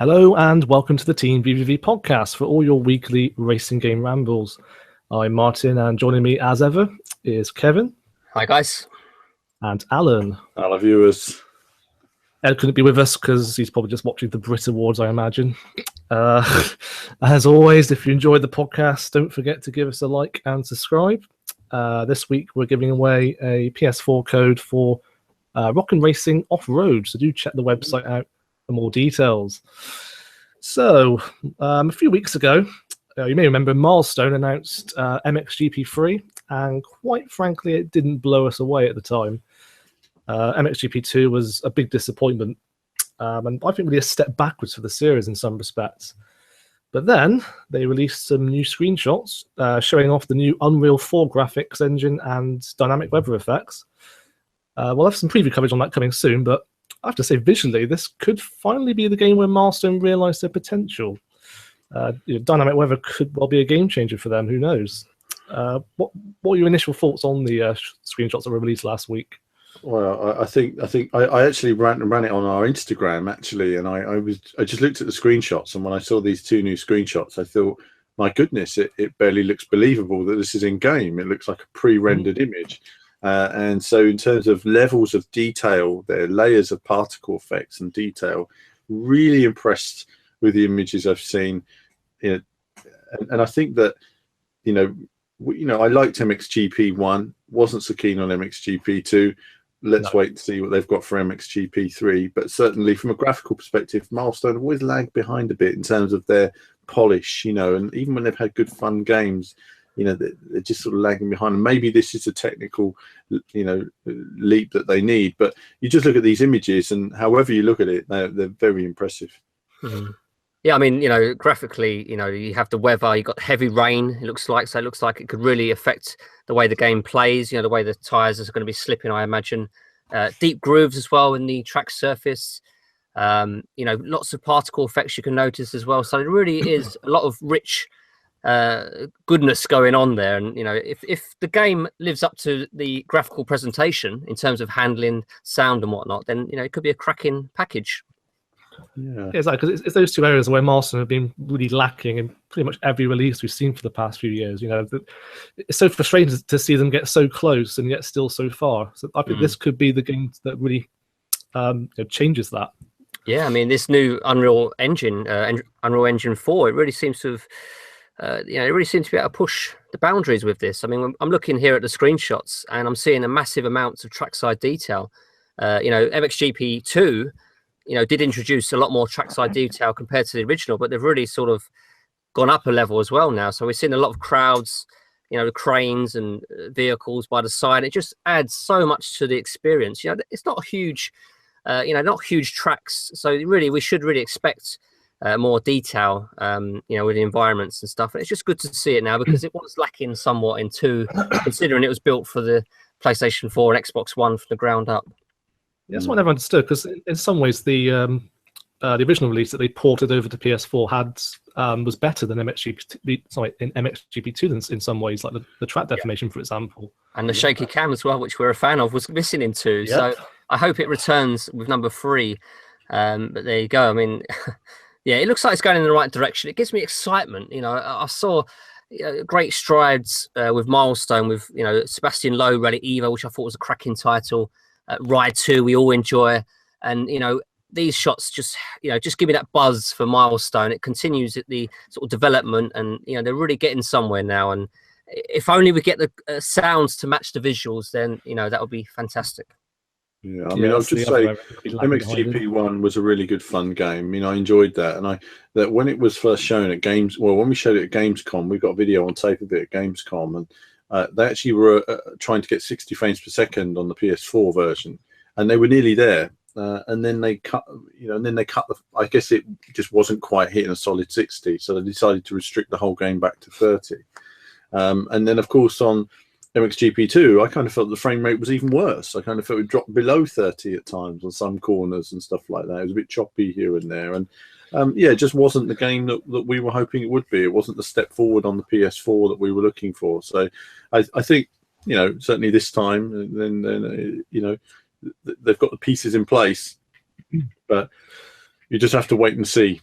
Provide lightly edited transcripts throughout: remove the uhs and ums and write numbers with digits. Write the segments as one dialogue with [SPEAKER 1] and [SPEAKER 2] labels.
[SPEAKER 1] Hello and welcome to the Team VVV podcast for all your weekly racing game rambles. I'm Martin and joining me as ever is Kevin.
[SPEAKER 2] Hi guys.
[SPEAKER 1] And Alan.
[SPEAKER 3] Hello viewers.
[SPEAKER 1] Ed couldn't be with us because he's probably just watching the Brit Awards, I imagine. As always, if you enjoyed the podcast, don't forget to give us a like and subscribe. This week we're giving away a PS4 code for Rock and Racing Off-Road, so do check the website out for more details. So, a few weeks ago, you may remember Milestone announced MXGP 3, and quite frankly, it didn't blow us away at the time. MXGP 2 was a big disappointment, and I think really a step backwards for the series in some respects. But then they released some new screenshots showing off the new Unreal 4 graphics engine and dynamic weather effects. We'll have some preview coverage on that coming soon, but I have to say, visually, this could finally be the game where Milestone realised their potential. Dynamic weather could well be a game changer for them. Who knows? What were your initial thoughts on the screenshots that were released last week?
[SPEAKER 3] Well, I think I actually ran it on our Instagram actually, and I just looked at the screenshots, and when I saw these two new screenshots, I thought, my goodness, it barely looks believable that this is in game. It looks like a pre-rendered image. And so in terms of levels of detail, there are layers of particle effects and detail. Really impressed with the images I've seen. And I think that, I liked MXGP 1, wasn't so keen on MXGP 2. Let's wait and see what they've got for MXGP 3. But certainly from a graphical perspective, Milestone have always lagged behind a bit in terms of their polish, and even when they've had good fun games, they're just sort of lagging behind. And maybe this is a technical, leap that they need. But you just look at these images, and however you look at it, they're very impressive.
[SPEAKER 2] Mm-hmm. Yeah, I mean, graphically, you have the weather. You got heavy rain. It looks like it could really affect the way the game plays. The way the tires are going to be slipping, I imagine. Deep grooves as well in the track surface. Lots of particle effects you can notice as well. So it really is a lot of rich goodness going on there, and if the game lives up to the graphical presentation in terms of handling sound and whatnot, then it could be a cracking package.
[SPEAKER 1] Yeah, exactly, because it's those two areas where Milestone have been really lacking in pretty much every release we've seen for the past few years. It's so frustrating to see them get so close and yet still so far. So I think this could be the game that really changes that.
[SPEAKER 2] Yeah, I mean, this new Unreal Engine, Unreal Engine 4, it really seems to have it really seems to be able to push the boundaries with this. I mean, I'm looking here at the screenshots and I'm seeing a massive amounts of trackside detail. MXGP 2, did introduce a lot more trackside detail compared to the original, but they've really sort of gone up a level as well now. So we're seeing a lot of crowds, the cranes and vehicles by the side. It just adds so much to the experience. It's not huge, not huge tracks. So really, we should really expect more detail, with the environments and stuff. And it's just good to see it now because it was lacking somewhat in 2, considering it was built for the PlayStation 4 and Xbox One from the ground up.
[SPEAKER 1] Yeah, that's what I never understood, because in some ways the original release that they ported over to PS4 was better than MXGP 2 in some ways, like the track deformation, for example.
[SPEAKER 2] And the shaky cam as well, which we're a fan of, was missing in 2. Yep. So I hope it returns with number 3. But there you go. I mean, yeah, it looks like it's going in the right direction. It gives me excitement. I saw great strides with Milestone, with Sebastian Lowe Rally Evo, which I thought was a cracking title. Ride 2, we all enjoy, and these shots just give me that buzz for Milestone. It continues at the sort of development, and they're really getting somewhere now. And if only we get the sounds to match the visuals, then that would be fantastic.
[SPEAKER 3] Yeah, I mean, I'll just say MXGP 1 was a really good fun game. I enjoyed that, and that when it was first shown at when we showed it at Gamescom, we got a video on tape of it at Gamescom, and they actually were trying to get 60 frames per second on the PS4 version, and they were nearly there. And then they cut, I guess it just wasn't quite hitting a solid 60, so they decided to restrict the whole game back to 30. And then, of course, on MXGP 2, I kind of felt the frame rate was even worse. I kind of felt it dropped below 30 at times on some corners and stuff like that. It was a bit choppy here and there, and it just wasn't the game that we were hoping it would be. It wasn't the step forward on the PS4 that we were looking for. So I think, certainly this time, then they've got the pieces in place, but you just have to wait and see.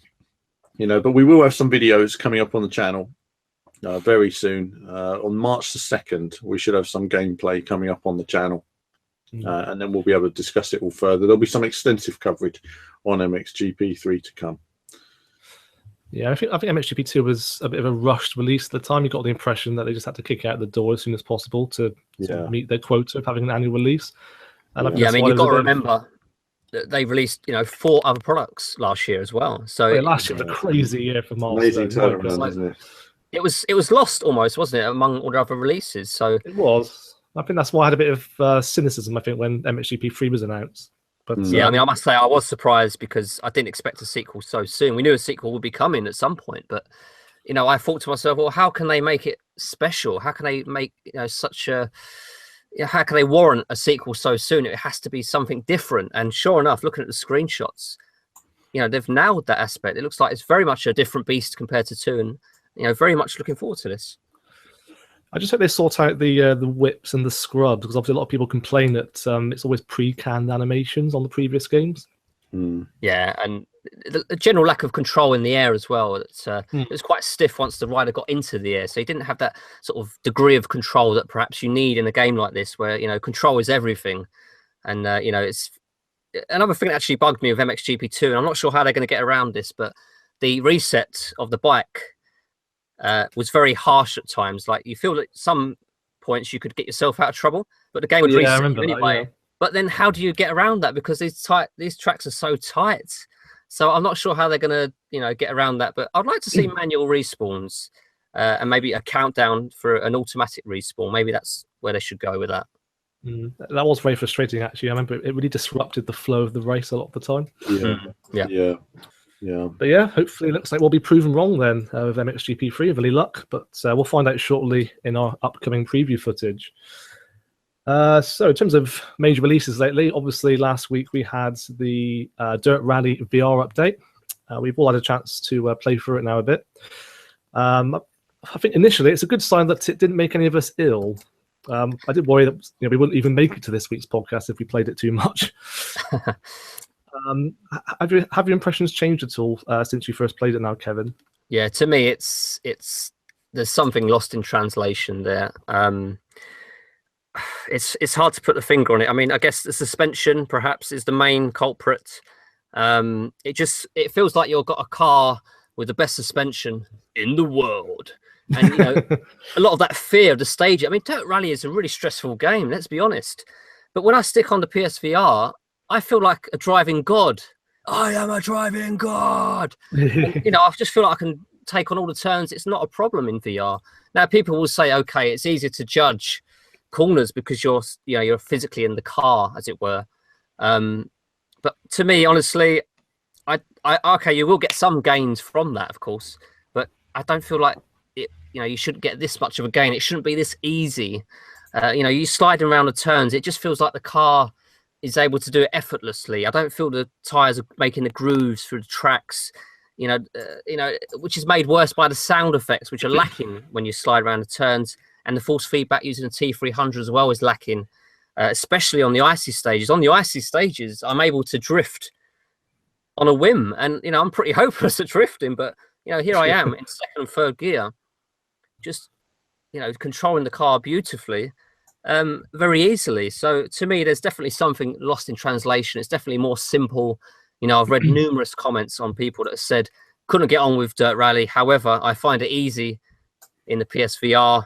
[SPEAKER 3] but we will have some videos coming up on the channel very soon. On March the 2nd, we should have some gameplay coming up on the channel. And then we'll be able to discuss it all further. There'll be some extensive coverage on MXGP3 to come.
[SPEAKER 1] Yeah, I think MXGP2 was a bit of a rushed release at the time. You got the impression that they just had to kick it out the door as soon as possible to meet their quota of having an annual release. And I
[SPEAKER 2] mean, you've got to remember that they released 4 other products last year as well. So
[SPEAKER 1] last year was a crazy year for Marvel.
[SPEAKER 3] Amazing turnaround, isn't it?
[SPEAKER 2] It was lost almost, wasn't it, among all the other releases? So
[SPEAKER 1] it was. I think that's why I had a bit of cynicism, I think, when MXGP3 was announced. But
[SPEAKER 2] yeah, I mean, I must say I was surprised because I didn't expect a sequel so soon. We knew a sequel would be coming at some point, but I thought to myself, well, how can they make it special? How can they make such a how can they warrant a sequel so soon? It has to be something different. And sure enough, looking at the screenshots, they've nailed that aspect. It looks like it's very much a different beast compared to 2, and very much looking forward to this.
[SPEAKER 1] I just hope they sort out the whips and the scrubs, because obviously a lot of people complain that it's always pre-canned animations on the previous games.
[SPEAKER 2] Yeah, and the general lack of control in the air as well. It was quite stiff once the rider got into the air, so he didn't have that sort of degree of control that perhaps you need in a game like this, where control is everything. And it's another thing that actually bugged me with MXGP2, and I'm not sure how they're going to get around this, but the reset of the bike was very harsh at times. Like, you feel that at some points you could get yourself out of trouble, but the game would reset you anyway. That. But then how do you get around that? Because these tracks are so tight. So I'm not sure how they're going to, get around that. But I'd like to see manual respawns and maybe a countdown for an automatic respawn. Maybe that's where they should go with that.
[SPEAKER 1] That was very frustrating, actually. I remember it really disrupted the flow of the race a lot of the time.
[SPEAKER 3] Yeah.
[SPEAKER 1] But yeah, hopefully it looks like we'll be proven wrong then with MXGP3 with any luck. But we'll find out shortly in our upcoming preview footage. So in terms of major releases lately, obviously last week we had the Dirt Rally VR update. We've all had a chance to play through it now a bit. I think initially it's a good sign that it didn't make any of us ill. I did worry that we wouldn't even make it to this week's podcast if we played it too much. Have your impressions changed at all since you first played it now, Kevin?
[SPEAKER 2] Yeah, to me it's there's something lost in translation there. It's hard to put the finger on it. I mean, I guess the suspension perhaps is the main culprit. It feels like you've got a car with the best suspension in the world. And a lot of that fear of the stage. I mean, Dirt Rally is a really stressful game, let's be honest. But when I stick on the PSVR, I feel like a driving god. I am a driving god. And, I just feel like I can take on all the turns. It's not a problem in VR. Now, people will say, okay, it's easier to judge corners because you're physically in the car, as it were. But to me, honestly, okay, you will get some gains from that, of course, but I don't feel like it. You shouldn't get this much of a gain. It shouldn't be this easy. You sliding around the turns. It just feels like the car is able to do it effortlessly. I don't feel the tires are making the grooves through the tracks. Which is made worse by the sound effects, which are lacking when you slide around the turns. And the force feedback using the T300 as well is lacking, especially on the icy stages. On the icy stages, I'm able to drift on a whim. And, I'm pretty hopeless at drifting. But, here I am in second and third gear, just, controlling the car beautifully, very easily. So to me, there's definitely something lost in translation. It's definitely more simple. I've read numerous comments on people that have said, couldn't get on with Dirt Rally. However, I find it easy in the PSVR.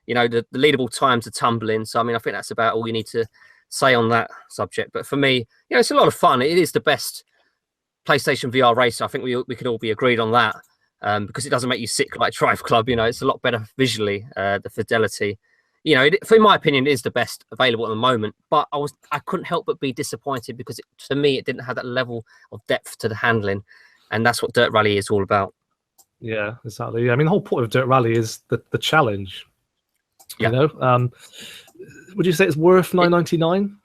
[SPEAKER 2] The leadable times are tumbling. So, I mean, I think that's about all you need to say on that subject. But for me, it's a lot of fun. It is the best PlayStation VR racer. I think we could all be agreed on that because it doesn't make you sick like Drive Club. It's a lot better visually, the fidelity. In my opinion, it is the best available at the moment. But I couldn't help but be disappointed because to me, it didn't have that level of depth to the handling. And that's what Dirt Rally is all about.
[SPEAKER 1] Yeah, exactly. I mean, the whole point of Dirt Rally is the challenge.
[SPEAKER 2] Yeah.
[SPEAKER 1] Would you say it's worth $9.99?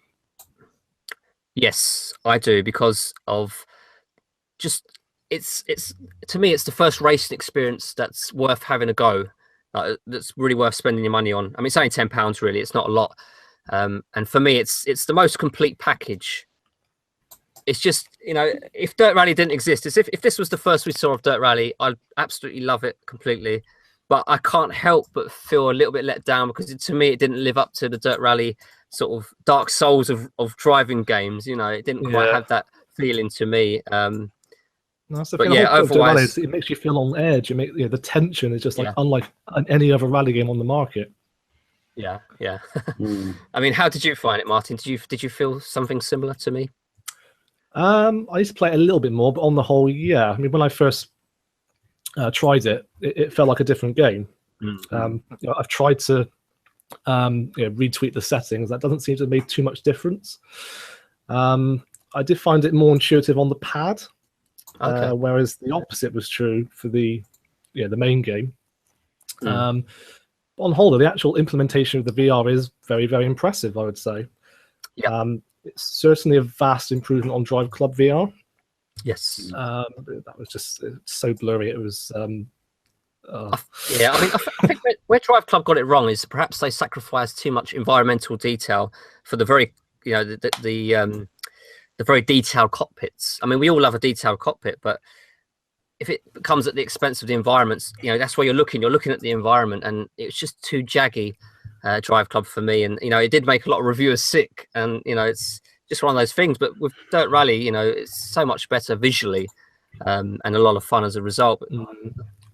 [SPEAKER 2] Yes, I do, because of just it's to me it's the first racing experience that's worth having a go. That's really worth spending your money on. I mean, it's only £10 really. It's not a lot, and for me, it's the most complete package it's just, you know, if Dirt Rally didn't exist, as if this was the first we saw of Dirt Rally, I'd absolutely love it completely. But I can't help but feel a little bit let down because to me, it didn't live up to the Dirt Rally sort of Dark Souls of driving games. You know, it didn't quite have that feeling to me.
[SPEAKER 1] That's the
[SPEAKER 2] but
[SPEAKER 1] thing.
[SPEAKER 2] yeah, otherwise,
[SPEAKER 1] it makes you feel on edge. It makes the tension is just like unlike any other rally game on the market.
[SPEAKER 2] Yeah. I mean, how did you find it, Martin? Did you feel something similar to me?
[SPEAKER 1] I used to play it a little bit more, but on the whole, yeah. I mean, when I first tried it, it felt like a different game. I've tried to retweak the settings. That doesn't seem to have made too much difference. I did find it more intuitive on the pad, whereas the opposite was true for the main game. On whole, the actual implementation of the VR is very, very impressive, I would say. It's certainly a vast improvement on Drive Club VR.
[SPEAKER 2] Yes.
[SPEAKER 1] That was just so blurry. It was.
[SPEAKER 2] I mean, I think where Drive Club got it wrong is perhaps they sacrificed too much environmental detail for the very, the very detailed cockpits. I mean, we all love a detailed cockpit, but if it comes at the expense of the environments, that's where you're looking at the environment, and it's just too jaggy, Drive Club for me. And, it did make a lot of reviewers sick, and, it's just one of those things. But with Dirt Rally, it's so much better visually and a lot of fun as a result.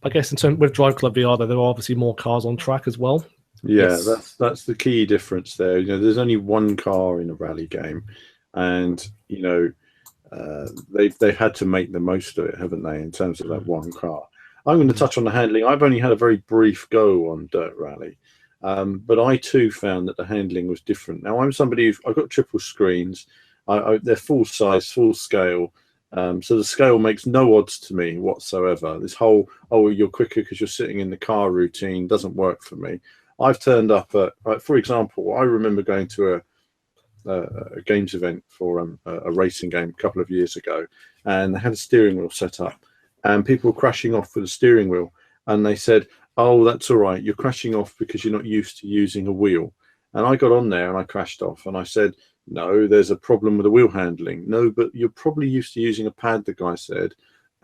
[SPEAKER 1] I guess in terms with Drive Club VR, there are obviously more cars on track as well.
[SPEAKER 3] Yeah, that's the key difference there. There's only one car in a rally game, and they've had to make the most of it, haven't they, in terms of that one car. I'm going to touch on the handling. I've only had a very brief go on Dirt Rally, but I too found that the handling was different. Now, I'm somebody I've got triple screens. They're full size, full scale. So the scale makes no odds to me whatsoever. This whole, you're quicker because you're sitting in the car routine doesn't work for me. I've turned up at, for example, I remember going to a games event for a racing game a couple of years ago, and they had a steering wheel set up, and people were crashing off with the steering wheel, and they said, "Oh, that's all right. You're crashing off because you're not used to using a wheel." And I got on there and I crashed off, and I said, "No, there's a problem with the wheel handling." "No, but you're probably used to using a pad," the guy said,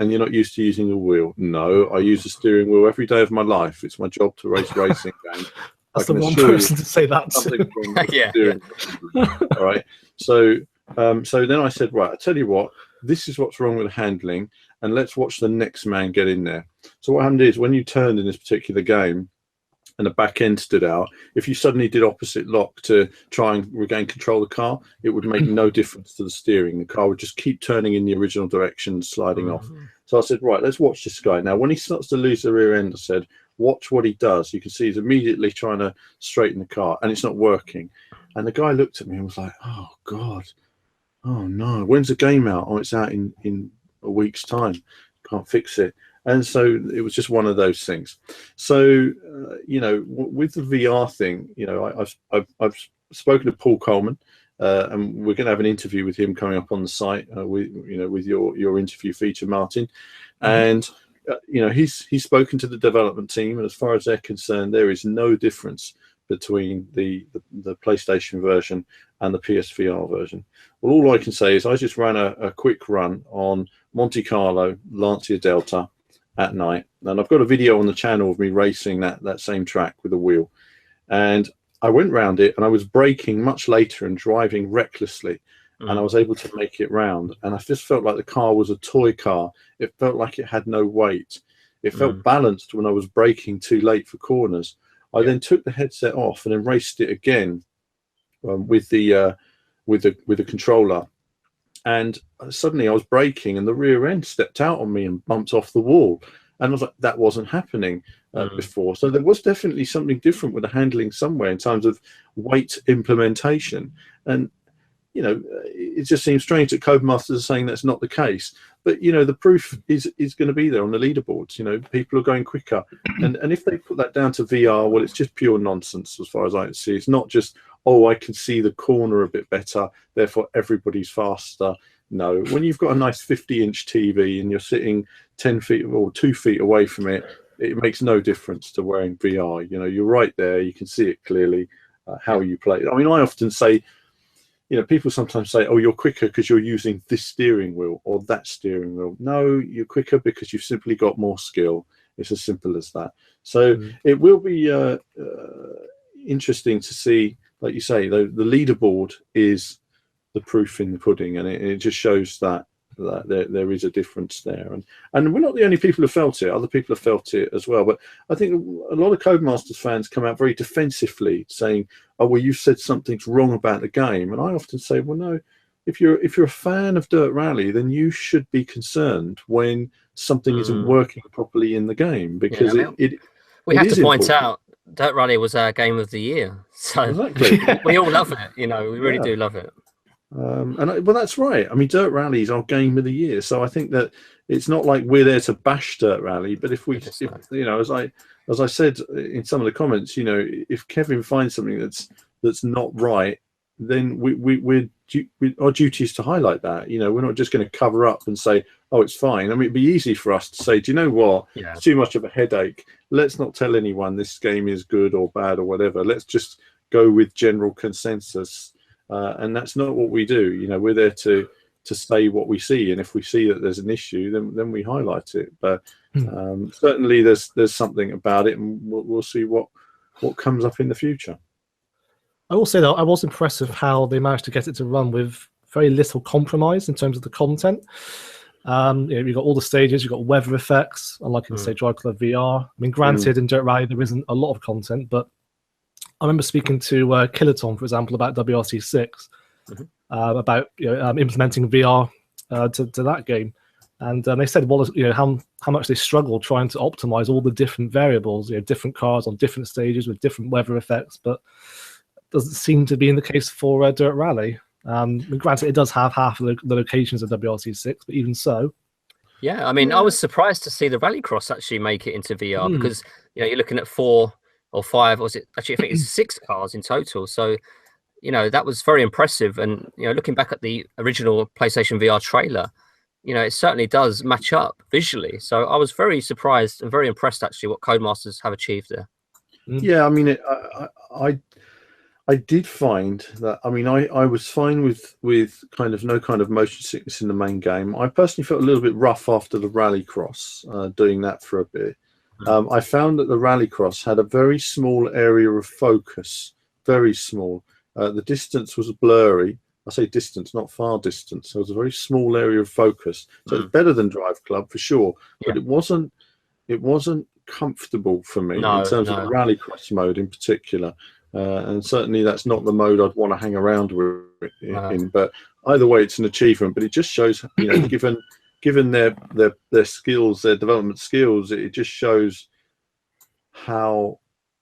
[SPEAKER 3] "and you're not used to using a wheel." "No, I use a steering wheel every day of my life. It's my job to race racing games."
[SPEAKER 1] That's the wrong person to say that
[SPEAKER 3] to. All right. So then I said, right, I tell you what, this is what's wrong with the handling, and let's watch the next man get in there. So what happened is, when you turned in this particular game and the back end stood out, if you suddenly did opposite lock to try and regain control of the car, it would make no difference to the steering. The car would just keep turning in the original direction, sliding off. So I said, right, let's watch this guy. Now, when he starts to lose the rear end, I said, watch what he does. You can see he's immediately trying to straighten the car, and it's not working. And the guy looked at me and was like, "Oh God, oh no, when's the game out?" "Oh, it's out in a week's time. Can't fix it." And so it was just one of those things. So with the VR thing, I've spoken to Paul Coleman, and we're going to have an interview with him coming up on the site with your interview feature, Martin, and. He's spoken to the development team, and as far as they're concerned, there is no difference between the PlayStation version and the PSVR version. Well, all I can say is I just ran a quick run on Monte Carlo Lancia Delta at night, and I've got a video on the channel of me racing that same track with a wheel, and I went round it, and I was braking much later and driving recklessly. And I was able to make it round, and I just felt like the car was a toy car. It felt like it had no weight. It felt balanced when I was braking too late for corners. I then took the headset off and then raced it again with the controller, and suddenly I was braking, and the rear end stepped out on me and bumped off the wall. And I was like, that wasn't happening before. So there was definitely something different with the handling somewhere in terms of weight implementation. And it just seems strange that Codemasters are saying that's not the case. But, the proof is going to be there on the leaderboards. People are going quicker. And if they put that down to VR, well, it's just pure nonsense as far as I can see. It's not just, I can see the corner a bit better, therefore everybody's faster. No, when you've got a nice 50-inch TV and you're sitting 10 feet or 2 feet away from it, it makes no difference to wearing VR. You're right there. You can see it clearly, how you play. I mean, I often say, people sometimes say, "Oh, you're quicker because you're using this steering wheel or that steering wheel." No, you're quicker because you've simply got more skill. It's as simple as that. So it will be interesting to see, like you say, the leaderboard is the proof in the pudding, and it just shows that there is a difference there. And we're not the only people who felt it. Other people have felt it as well. But I think a lot of Codemasters fans come out very defensively, saying, "Oh, well, you said something's wrong about the game." And I often say, well, no. If you're a fan of Dirt Rally, then you should be concerned when something isn't working properly in the game, because
[SPEAKER 2] we have to point out Dirt Rally was our game of the year, so
[SPEAKER 3] exactly.
[SPEAKER 2] We all love it. We really do love it.
[SPEAKER 3] Well, that's right. I mean, Dirt Rally is our game of the year, so I think that it's not like we're there to bash Dirt Rally. But if as I said in some of the comments, if Kevin finds something that's not right, then our duty is to highlight that. We're not just going to cover up and say, "Oh, it's fine." I mean, it'd be easy for us to say, "Do you know what? It's too much of a headache. Let's not tell anyone this game is good or bad or whatever. Let's just go with general consensus." And that's not what we do. We're there to say what we see, and if we see that there's an issue, then we highlight it. But certainly there's something about it, and we'll see what comes up in the future.
[SPEAKER 1] I will say that I was impressed with how they managed to get it to run with very little compromise in terms of the content. You've got all the stages, you've got weather effects, unlike in say Drive Club VR. I mean, granted, in Dirt Rally there isn't a lot of content, but I remember speaking to Kiloton, for example, about WRC6, about implementing VR to that game, and they said, well, how much they struggled trying to optimize all the different variables, different cars on different stages with different weather effects, but doesn't seem to be in the case for Dirt Rally. Granted, it does have half of the locations of WRC6, but even so.
[SPEAKER 2] Yeah, I mean, I was surprised to see the Rallycross actually make it into VR because you're looking at 4 or 5, or is it actually? I think it's 6 cars in total. So that was very impressive. And looking back at the original PlayStation VR trailer, it certainly does match up visually. So I was very surprised and very impressed actually what Codemasters have achieved there.
[SPEAKER 3] Yeah, I mean, I did find that. I mean, I was fine with kind of no kind of motion sickness in the main game. I personally felt a little bit rough after the Rallycross, doing that for a bit. I found that the Rallycross had a very small area of focus, very small. The distance was blurry. I say distance, not far distance. So it was a very small area of focus. So it's better than Drive Club for sure, but it wasn't comfortable for me in terms of the Rallycross mode in particular. And certainly that's not the mode I'd want to hang around with in. But either way, it's an achievement. But it just shows, given their skills, their development skills, it just shows how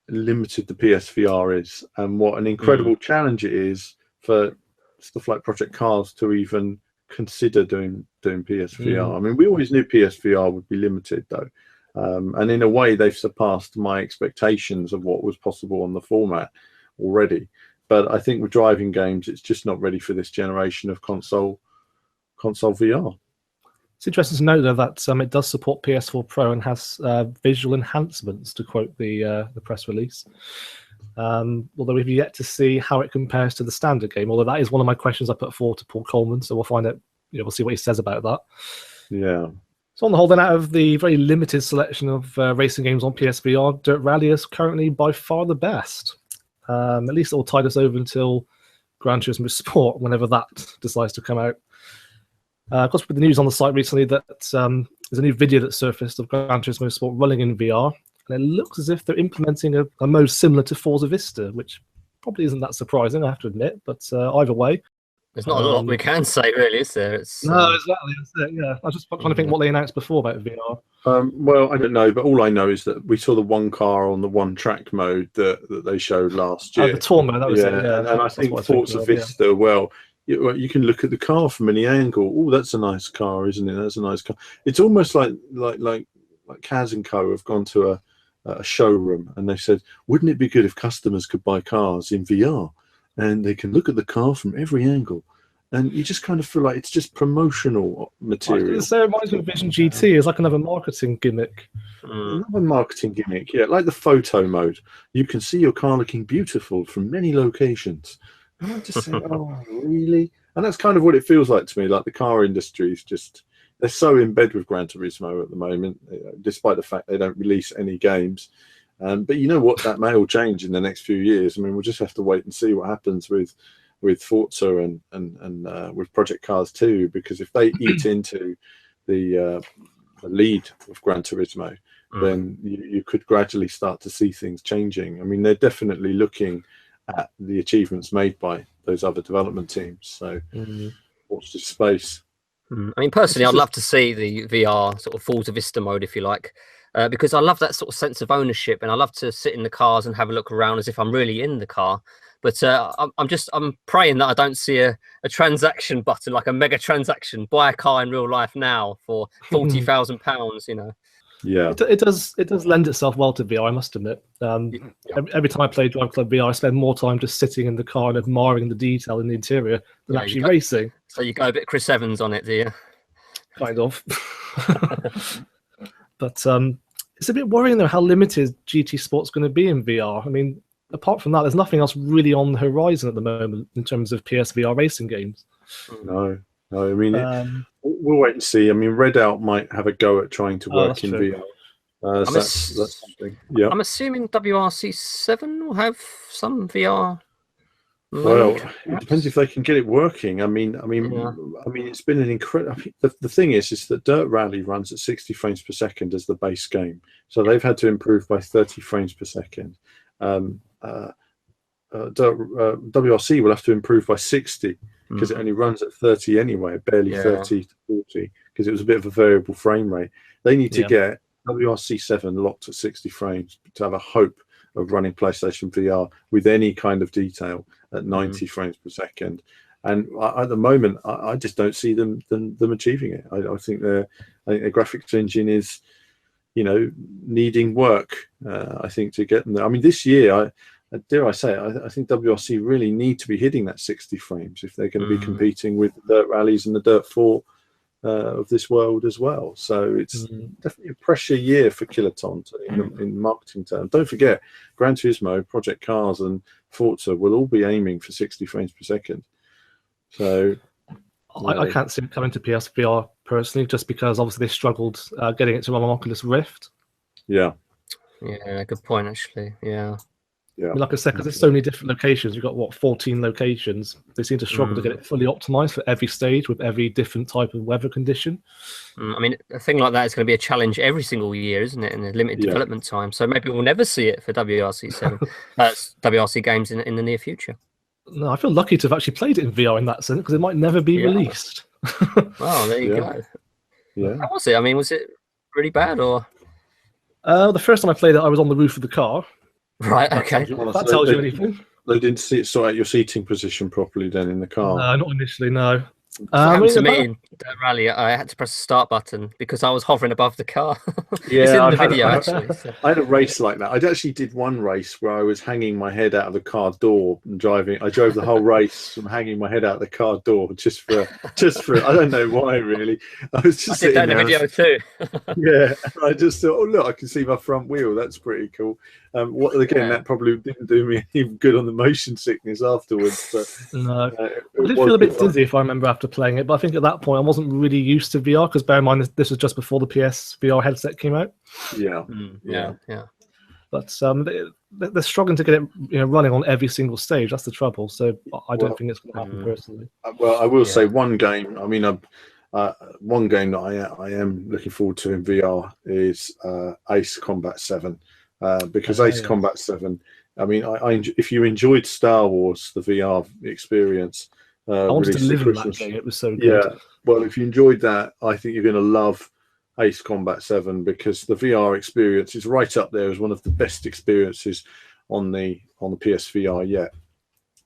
[SPEAKER 3] limited the PSVR is, and what an incredible challenge it is for stuff like Project Cars to even consider doing PSVR. I mean, we always knew PSVR would be limited though. And in a way, they've surpassed my expectations of what was possible on the format already. But I think with driving games, it's just not ready for this generation of console VR.
[SPEAKER 1] It's interesting to note, though, that it does support PS4 Pro and has visual enhancements, to quote the press release. Although we've yet to see how it compares to the standard game. Although that is one of my questions I put forward to Paul Coleman, so we'll find out. We'll see what he says about that.
[SPEAKER 3] Yeah.
[SPEAKER 1] So on the whole, then, out of the very limited selection of racing games on PSVR, Dirt Rally is currently by far the best. At least it will tide us over until Gran Turismo Sport, whenever that decides to come out. Of course, with the news on the site recently that there's a new video that surfaced of Gran Turismo Sport running in VR, and it looks as if they're implementing a mode similar to ForzaVista, which probably isn't that surprising, I have to admit, but either way.
[SPEAKER 2] There's not a lot we can say, really, is there?
[SPEAKER 1] No, exactly. That's it, yeah. I was just trying to think what they announced before about VR.
[SPEAKER 3] Well, I don't know, but all I know is that we saw the one car on the one track mode that they showed last year.
[SPEAKER 1] The tour mode, that was it, yeah.
[SPEAKER 3] And I think ForzaVista, well, you can look at the car from any angle. Oh, that's a nice car, isn't it? That's a nice car. It's almost like Kaz & Co. have gone to a showroom and they said, wouldn't it be good if customers could buy cars in VR? And they can look at the car from every angle. And you just kind of feel like it's just promotional material.
[SPEAKER 1] So it reminds me of Vision GT. It's like another marketing gimmick.
[SPEAKER 3] Another marketing gimmick, yeah. Like the photo mode. You can see your car looking beautiful from many locations. And I just think, oh, really? And that's kind of what it feels like to me. Like the car industry is just, they're so in bed with Gran Turismo at the moment, despite the fact they don't release any games. But you know what? That may all change in the next few years. I mean, we'll just have to wait and see what happens with Forza and with Project Cars 2, because if they eat into the lead of Gran Turismo, then you could gradually start to see things changing. I mean, they're definitely looking at the achievements made by those other development teams. So watch this space.
[SPEAKER 2] I mean, personally, I'd love to see the VR sort of ForzaVista mode, if you like, because I love that sort of sense of ownership, and I love to sit in the cars and have a look around as if I'm really in the car. But I'm praying that I don't see a transaction button, like a mega transaction, buy a car in real life now for £40,000. You know.
[SPEAKER 3] Yeah,
[SPEAKER 1] it does lend itself well to VR, I must admit. Every time I play Drive Club VR, I spend more time just sitting in the car and admiring the detail in the interior than actually racing.
[SPEAKER 2] So you go a bit Chris Evans on it, do you?
[SPEAKER 1] Kind of. But it's a bit worrying though how limited GT Sport's going to be in VR. I mean, apart from that, there's nothing else really on the horizon at the moment in terms of PSVR racing games.
[SPEAKER 3] No. I mean, we'll wait and see. I mean, Redout might have a go at trying to work in VR. That's something. Yeah,
[SPEAKER 2] I'm assuming WRC7 will have some VR.
[SPEAKER 3] Well, it depends if they can get it working. I mean, it's been an incredible. The thing is that Dirt Rally runs at 60 frames per second as the base game, so they've had to improve by 30 frames per second. WRC will have to improve by 60 because it only runs at 30 anyway, barely 30 to 40, because it was a bit of a variable frame rate. They need to get WRC7 locked at 60 frames to have a hope of running PlayStation VR with any kind of detail at 90 frames per second. And at the moment, I just don't see them achieving it. I think their graphics engine is, needing work. I think to get them there. I mean, this year, dare I say, I think WRC really need to be hitting that 60 frames if they're going to be competing with the Dirt Rallies and the Dirt 4 of this world as well. So it's definitely a pressure year for Kiloton in marketing terms. Don't forget, Gran Turismo, Project Cars, and Forza will all be aiming for 60 frames per second. So
[SPEAKER 1] I can't see it coming to PSVR personally, just because obviously they struggled getting it to run on Oculus Rift.
[SPEAKER 2] Yeah, good point, actually. Yeah.
[SPEAKER 1] I mean, like I said, because there's so many different locations, you've got 14 locations. They seem to struggle to get it fully optimized for every stage with every different type of weather condition.
[SPEAKER 2] I mean, a thing like that is going to be a challenge every single year, isn't it? In a limited development time, so maybe we'll never see it for WRC7, WRC games in the near future.
[SPEAKER 1] No, I feel lucky to have actually played it in VR in that sense, because it might never be released.
[SPEAKER 2] Oh, there you go.
[SPEAKER 3] Yeah.
[SPEAKER 2] How was it? I mean, was it really bad or?
[SPEAKER 1] The first time I played it, I was on the roof of the car.
[SPEAKER 2] Right. Okay.
[SPEAKER 1] That tells you anything.
[SPEAKER 3] They didn't sort out your seating position properly then in the car.
[SPEAKER 1] No, not initially. No.
[SPEAKER 2] Happened to me in the rally. I had to press the start button because I was hovering above the car.
[SPEAKER 3] Yeah,
[SPEAKER 2] it's in the video actually. So.
[SPEAKER 3] I had a race like that. I actually did one race where I was hanging my head out of the car door and driving. I drove the whole race from hanging my head out the car door just for. I don't know why really. I was just. I
[SPEAKER 2] did that in the video too.
[SPEAKER 3] Yeah, I just thought, oh look, I can see my front wheel. That's pretty cool. That probably didn't do me any good on the motion sickness afterwards. But
[SPEAKER 1] no, I did feel a bit dizzy if I remember after playing it. But I think at that point I wasn't really used to VR, because bear in mind this was just before the PSVR headset came out.
[SPEAKER 3] Yeah.
[SPEAKER 1] But they're struggling to get it running on every single stage. That's the trouble. So I don't think it's going to happen personally.
[SPEAKER 3] Well, I will say one game. I mean, one game that I am looking forward to in VR is Ace Combat 7. Because Ace Combat 7, I mean, if you enjoyed Star Wars, the VR experience,
[SPEAKER 1] I wanted to live in that game. It was so good.
[SPEAKER 3] Yeah, well, if you enjoyed that, I think you're going to love Ace Combat 7, because the VR experience is right up there as one of the best experiences on the PSVR yet.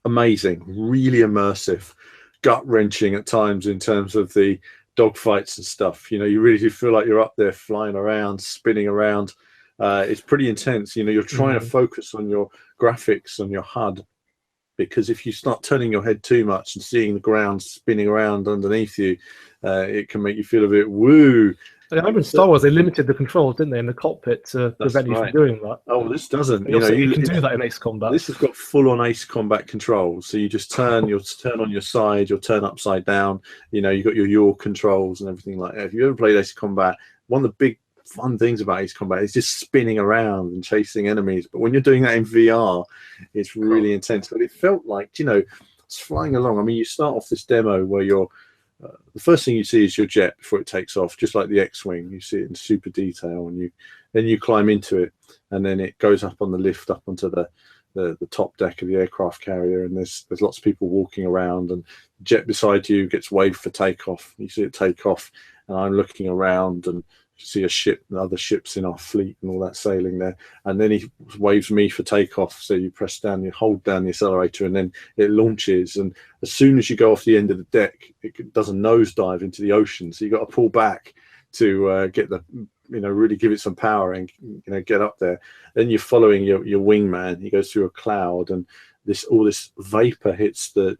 [SPEAKER 3] Amazing, really immersive, gut-wrenching at times in terms of the dogfights and stuff. You really do feel like you're up there flying around, spinning around. It's pretty intense. You're trying to focus on your graphics and your HUD, because if you start turning your head too much and seeing the ground spinning around underneath you, it can make you feel a bit woo.
[SPEAKER 1] I remember in Star Wars they limited the controls, didn't they, in the cockpit to prevent you from doing that.
[SPEAKER 3] Oh, this doesn't.
[SPEAKER 1] You can do that in Ace Combat.
[SPEAKER 3] This has got full-on Ace Combat controls. So you just turn, you'll turn on your side, you'll turn upside down. You know, you've got your yaw controls and everything like that. If you ever played Ace Combat, one of the big fun things about Ace Combat is just spinning around and chasing enemies. But when you're doing that in VR, it's really intense. But it felt like, you know, it's flying along. I mean, you start off this demo where you're the first thing you see is your jet before it takes off, just like the X-Wing. You see it in super detail, and then you climb into it, and then it goes up on the lift up onto the top deck of the aircraft carrier, and there's lots of people walking around, and the jet beside you gets waved for takeoff. You see it take off, and I'm looking around and see a ship and other ships in our fleet and all that sailing there, and then he waves me for takeoff. So you press down, you hold down the accelerator, and then it launches, and as soon as you go off the end of the deck, it does a nosedive into the ocean, so you got to pull back to get the, you know, really give it some power and, you know, get up there. Then you're following your wingman. He goes through a cloud, and all this vapor hits the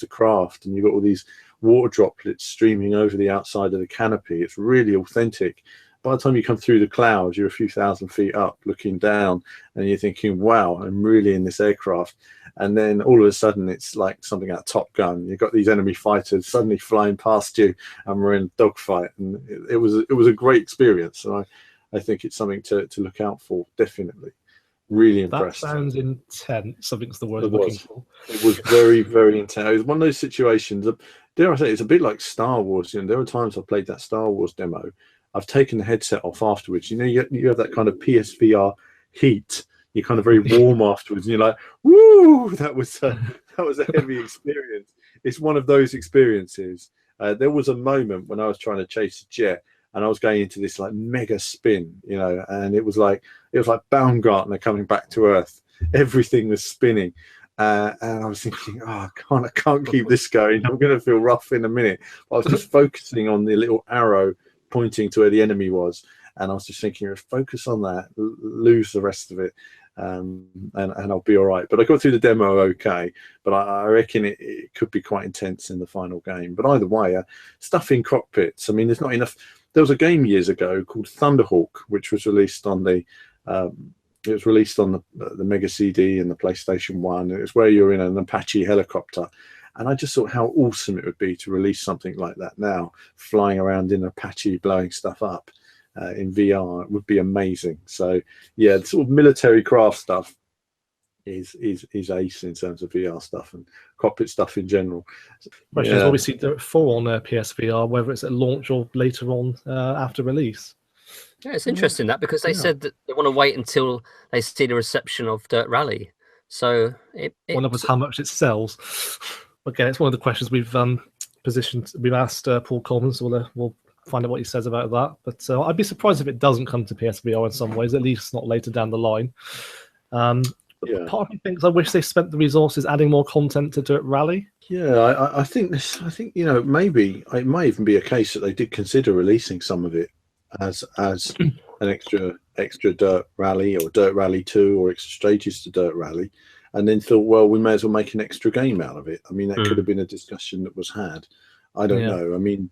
[SPEAKER 3] craft, and you've got all these water droplets streaming over the outside of the canopy. It's really authentic. By the time you come through the clouds, you're a few thousand feet up looking down, and you're thinking, wow, I'm really in this aircraft. And then all of a sudden it's like something out of Top Gun. You've got these enemy fighters suddenly flying past you, and we're in a dogfight. And it was a great experience. And I think it's something to look out for, definitely. Really impressed.
[SPEAKER 1] That sounds intense. Something's the word I'm looking for.
[SPEAKER 3] It was very, very intense. It was one of those situations, dare I say, it's a bit like Star Wars. You know, there were times I played that Star Wars demo, I've taken the headset off afterwards. You know, you have that kind of PSVR heat. You're kind of very warm afterwards, and you're like, "Woo!" That was a heavy experience. It's one of those experiences. There was a moment when I was trying to chase a jet, and I was going into this like mega spin, you know, and it was like Baumgartner coming back to Earth. Everything was spinning. And I was thinking, oh, I can't keep this going. I'm going to feel rough in a minute. But I was just focusing on the little arrow pointing to where the enemy was, and I was just thinking, focus on that, lose the rest of it, and I'll be all right. But I got through the demo okay, but I reckon it could be quite intense in the final game. But either way, stuff in cockpits, I mean, there's not enough. There was a game years ago called Thunderhawk, which was released on the Mega CD and the PlayStation 1. It was where you're in an Apache helicopter. And I just thought how awesome it would be to release something like that now, flying around in Apache, blowing stuff up in VR. It would be amazing. So, yeah, the sort of military craft stuff is ace in terms of VR stuff and cockpit stuff in general.
[SPEAKER 1] Question is, obviously, DiRT 4 on PSVR, whether it's at launch or later on after release.
[SPEAKER 2] Yeah, it's interesting that, because they said that they want to wait until they see the reception of DiRT Rally. So
[SPEAKER 1] one of us how much it sells. Again, it's one of the questions we've positioned. We've asked Paul Coleman, so we'll find out what he says about that. But I'd be surprised if it doesn't come to PSVR in some ways, at least not later down the line. Part of me thinks I wish they spent the resources adding more content to DiRT Rally.
[SPEAKER 3] Yeah, I think you know, maybe it might even be a case that they did consider releasing some of it as an extra DiRT Rally or DiRT Rally 2 or extra stages to DiRT Rally. And then thought, well, we may as well make an extra game out of it. I mean, that could have been a discussion that was had. I don't know. I mean,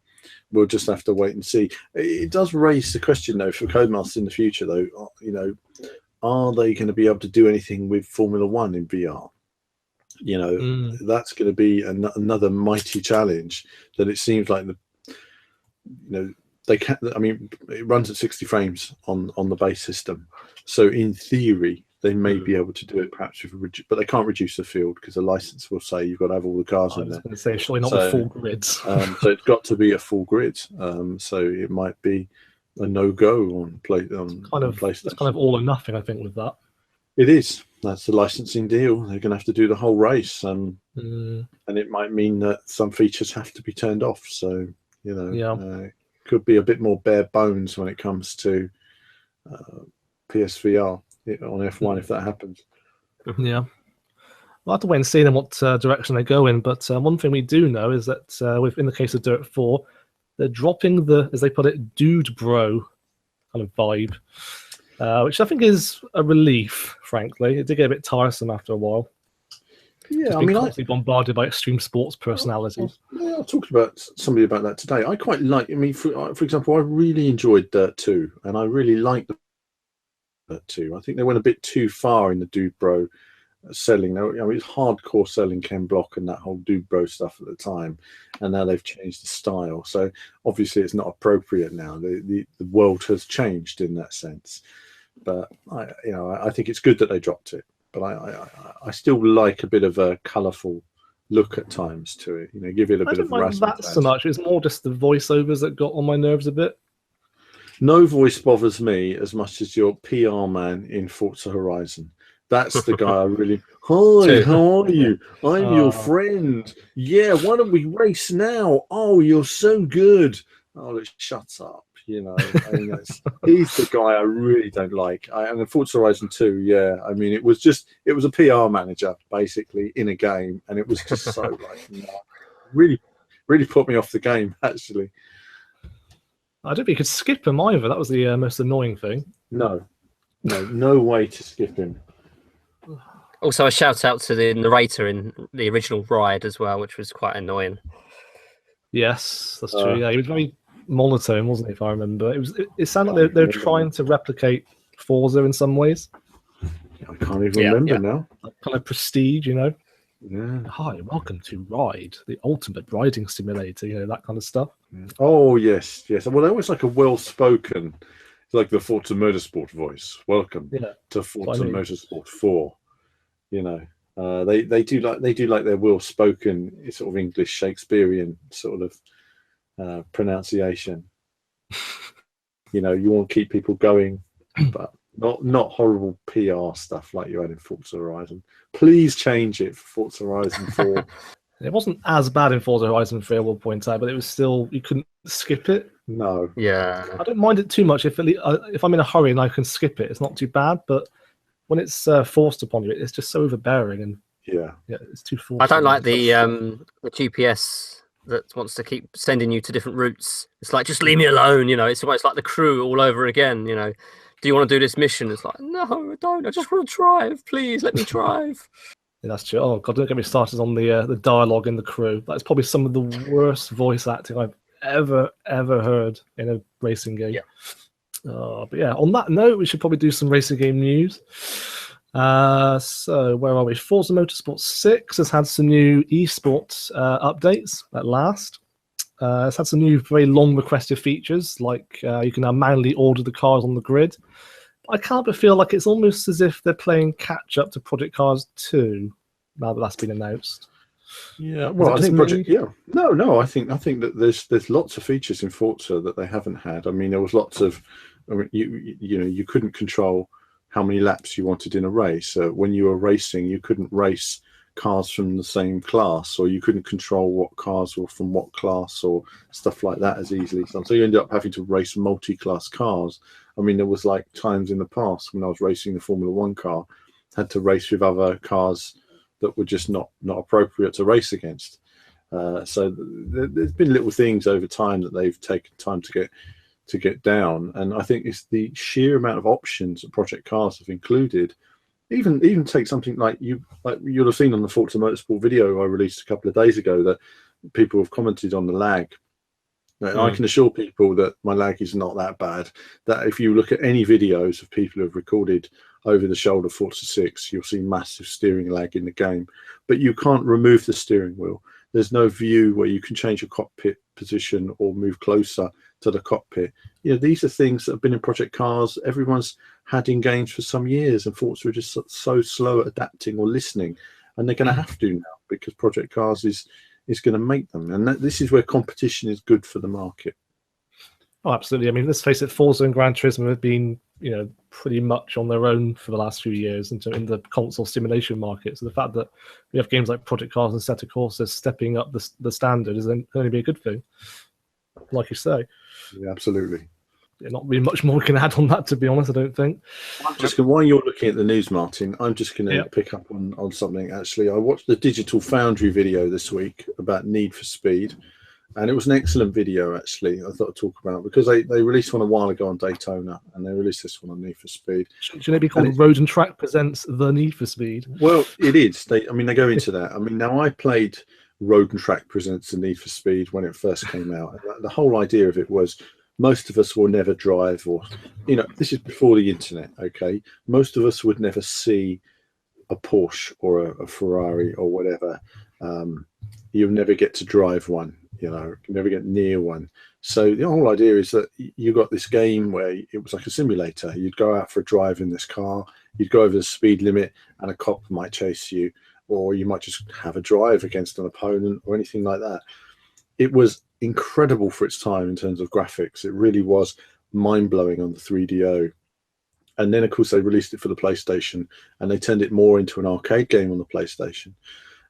[SPEAKER 3] we'll just have to wait and see. It does raise the question, though, for Codemasters in the future, though, you know, are they going to be able to do anything with Formula One in VR? You know, that's going to be another mighty challenge that it seems like they can. I mean, it runs at 60 frames on the base system. So in theory, they may be able to do it perhaps but they can't reduce the field because the license will say you've got to have all the cars in there. I was
[SPEAKER 1] going to say, surely not the full grids.
[SPEAKER 3] So it's got to be a full grid. So it might be a no-go on PlayStation.
[SPEAKER 1] It's kind of all or nothing, I think, with that.
[SPEAKER 3] It is. That's the licensing deal. They're going to have to do the whole race, and it might mean that some features have to be turned off. So, you know, it could be a bit more bare bones when it comes to PSVR on F1 if that happens.
[SPEAKER 1] Yeah. We'll have to wait and see then what direction they go in. But one thing we do know is that in the case of DiRT 4, they're dropping the, as they put it, Dudebro kind of vibe, which I think is a relief, frankly. It did get a bit tiresome after a while.
[SPEAKER 3] Yeah, I
[SPEAKER 1] Being
[SPEAKER 3] mean,
[SPEAKER 1] constantly bombarded by extreme sports personalities.
[SPEAKER 3] I talked about somebody about that today. I quite like. I mean, for example, I really enjoyed Dirt 2, and I really liked Dirt 2. I think they went a bit too far in the Dudebro selling. I mean, it was hardcore selling Ken Block and that whole Dudebro stuff at the time, and now they've changed the style. So obviously, it's not appropriate now. The world has changed in that sense. But I think it's good that they dropped it. But I still like a bit of a colourful look at times to it. Give it a bit of
[SPEAKER 1] I don't mind that so much. It's more just the voiceovers that got on my nerves a bit.
[SPEAKER 3] No voice bothers me as much as your PR man in Forza Horizon. That's the guy I really. Hi, how are you? I'm your friend. Yeah, why don't we race now? Oh, you're so good. Oh, look, shut up. I mean, he's the guy I really don't like. And Forza Horizon 2, yeah. I mean, it was a PR manager basically in a game, and it was just so like, really, really put me off the game actually.
[SPEAKER 1] I don't think you could skip him either. That was the most annoying thing.
[SPEAKER 3] No way to skip him.
[SPEAKER 2] Also, a shout out to the narrator in the original ride as well, which was quite annoying.
[SPEAKER 1] Yes, that's true. Yeah, he was very monotone, wasn't he? If I remember, it sounded like they're trying to replicate Forza in some ways.
[SPEAKER 3] I can't even remember now.
[SPEAKER 1] Like kind of prestige,
[SPEAKER 3] Yeah.
[SPEAKER 1] Hi, welcome to Ride, the ultimate riding simulator. That kind of stuff.
[SPEAKER 3] Oh yes. Well, they always like a well-spoken, like the Forza Motorsport voice. Welcome to Forza Motorsport 4. They do like their well-spoken sort of English Shakespearean sort of pronunciation. You want to keep people going, but not horrible PR stuff like you had in Forza Horizon. Please change it for Forza Horizon 4.
[SPEAKER 1] It wasn't as bad in Forza Horizon 3, I will point out, but it was still, you couldn't skip it.
[SPEAKER 3] No.
[SPEAKER 2] Yeah.
[SPEAKER 1] I don't mind it too much if I'm in a hurry and I can skip it. It's not too bad, but when it's forced upon you, it's just so overbearing and it's too forced.
[SPEAKER 2] I don't like the GPS that wants to keep sending you to different routes. It's like, just leave me alone. It's almost like the crew all over again. Do you want to do this mission? It's like, no, I don't. I just want to drive. Please let me drive.
[SPEAKER 1] Yeah, that's true. Oh God, don't get me started on the dialogue in the crew. That's probably some of the worst voice acting I've ever heard in a racing game. But yeah, on that note, we should probably do some racing game news. So where are we? Forza Motorsport 6 has had some new eSports updates at last. It's had some new very long requested features, like you can now manually order the cars on the grid. I can't but feel like it's almost as if they're playing catch up to Project Cars 2 now that that's been announced.
[SPEAKER 3] Yeah, well, I think Project. Yeah, no, I think that there's lots of features in Forza that they haven't had. I mean, there was lots of. I mean, you couldn't control how many laps you wanted in a race. When you were racing, you couldn't race cars from the same class, or you couldn't control what cars were from what class or stuff like that as easily. So you ended up having to race multi-class cars. I mean, there was like times in the past when I was racing the Formula One car, had to race with other cars that were just not appropriate to race against. So there's been little things over time that they've taken time to get down, and I think it's the sheer amount of options that Project Cars have included. Even take something like you'll have seen on the Forza Motorsport video I released a couple of days ago that people have commented on the lag. I can assure people that my lag is not that bad. That if you look at any videos of people who have recorded over the shoulder Forza 6, you'll see massive steering lag in the game. But you can't remove the steering wheel. There's no view where you can change your cockpit position or move closer to the cockpit. These are things that have been in Project Cars. Everyone's had in games for some years, and Forza are just so slow at adapting or listening, and they're going to have to now because Project Cars is going to make them. And this is where competition is good for the market.
[SPEAKER 1] Oh, absolutely. I mean, let's face it, Forza and Gran Turismo have been, pretty much on their own for the last few years in the console simulation market. So the fact that we have games like Project Cars and Assetto Corsa stepping up the standard is going to be a good thing, like you say.
[SPEAKER 3] Yeah, absolutely.
[SPEAKER 1] Yeah, not really much more we can add on that, to be honest, I don't think.
[SPEAKER 3] While you're looking at the news, Martin, I'm just going to pick up on something, actually. I watched the Digital Foundry video this week about Need for Speed. And it was an excellent video, actually. I thought I'd talk about, because they released one a while ago on Daytona, and they released this one on Need for Speed.
[SPEAKER 1] Should it be called Road and Track Presents The Need for Speed?
[SPEAKER 3] Well, it is. They go into that. I mean, now I played Road and Track Presents The Need for Speed when it first came out. And the whole idea of it was most of us will never drive, or, you know, this is before the internet, okay? Most of us would never see a Porsche or a Ferrari or whatever. You'll never get to drive one. You know, never get near one. So the whole idea is that you got this game where it was like a simulator. You'd go out for a drive in this car, you'd go over the speed limit, and a cop might chase you, or you might just have a drive against an opponent or anything like that. It was incredible for its time in terms of graphics. It really was mind-blowing on the 3DO. And then, of course, they released it for the PlayStation, and they turned it more into an arcade game on the PlayStation.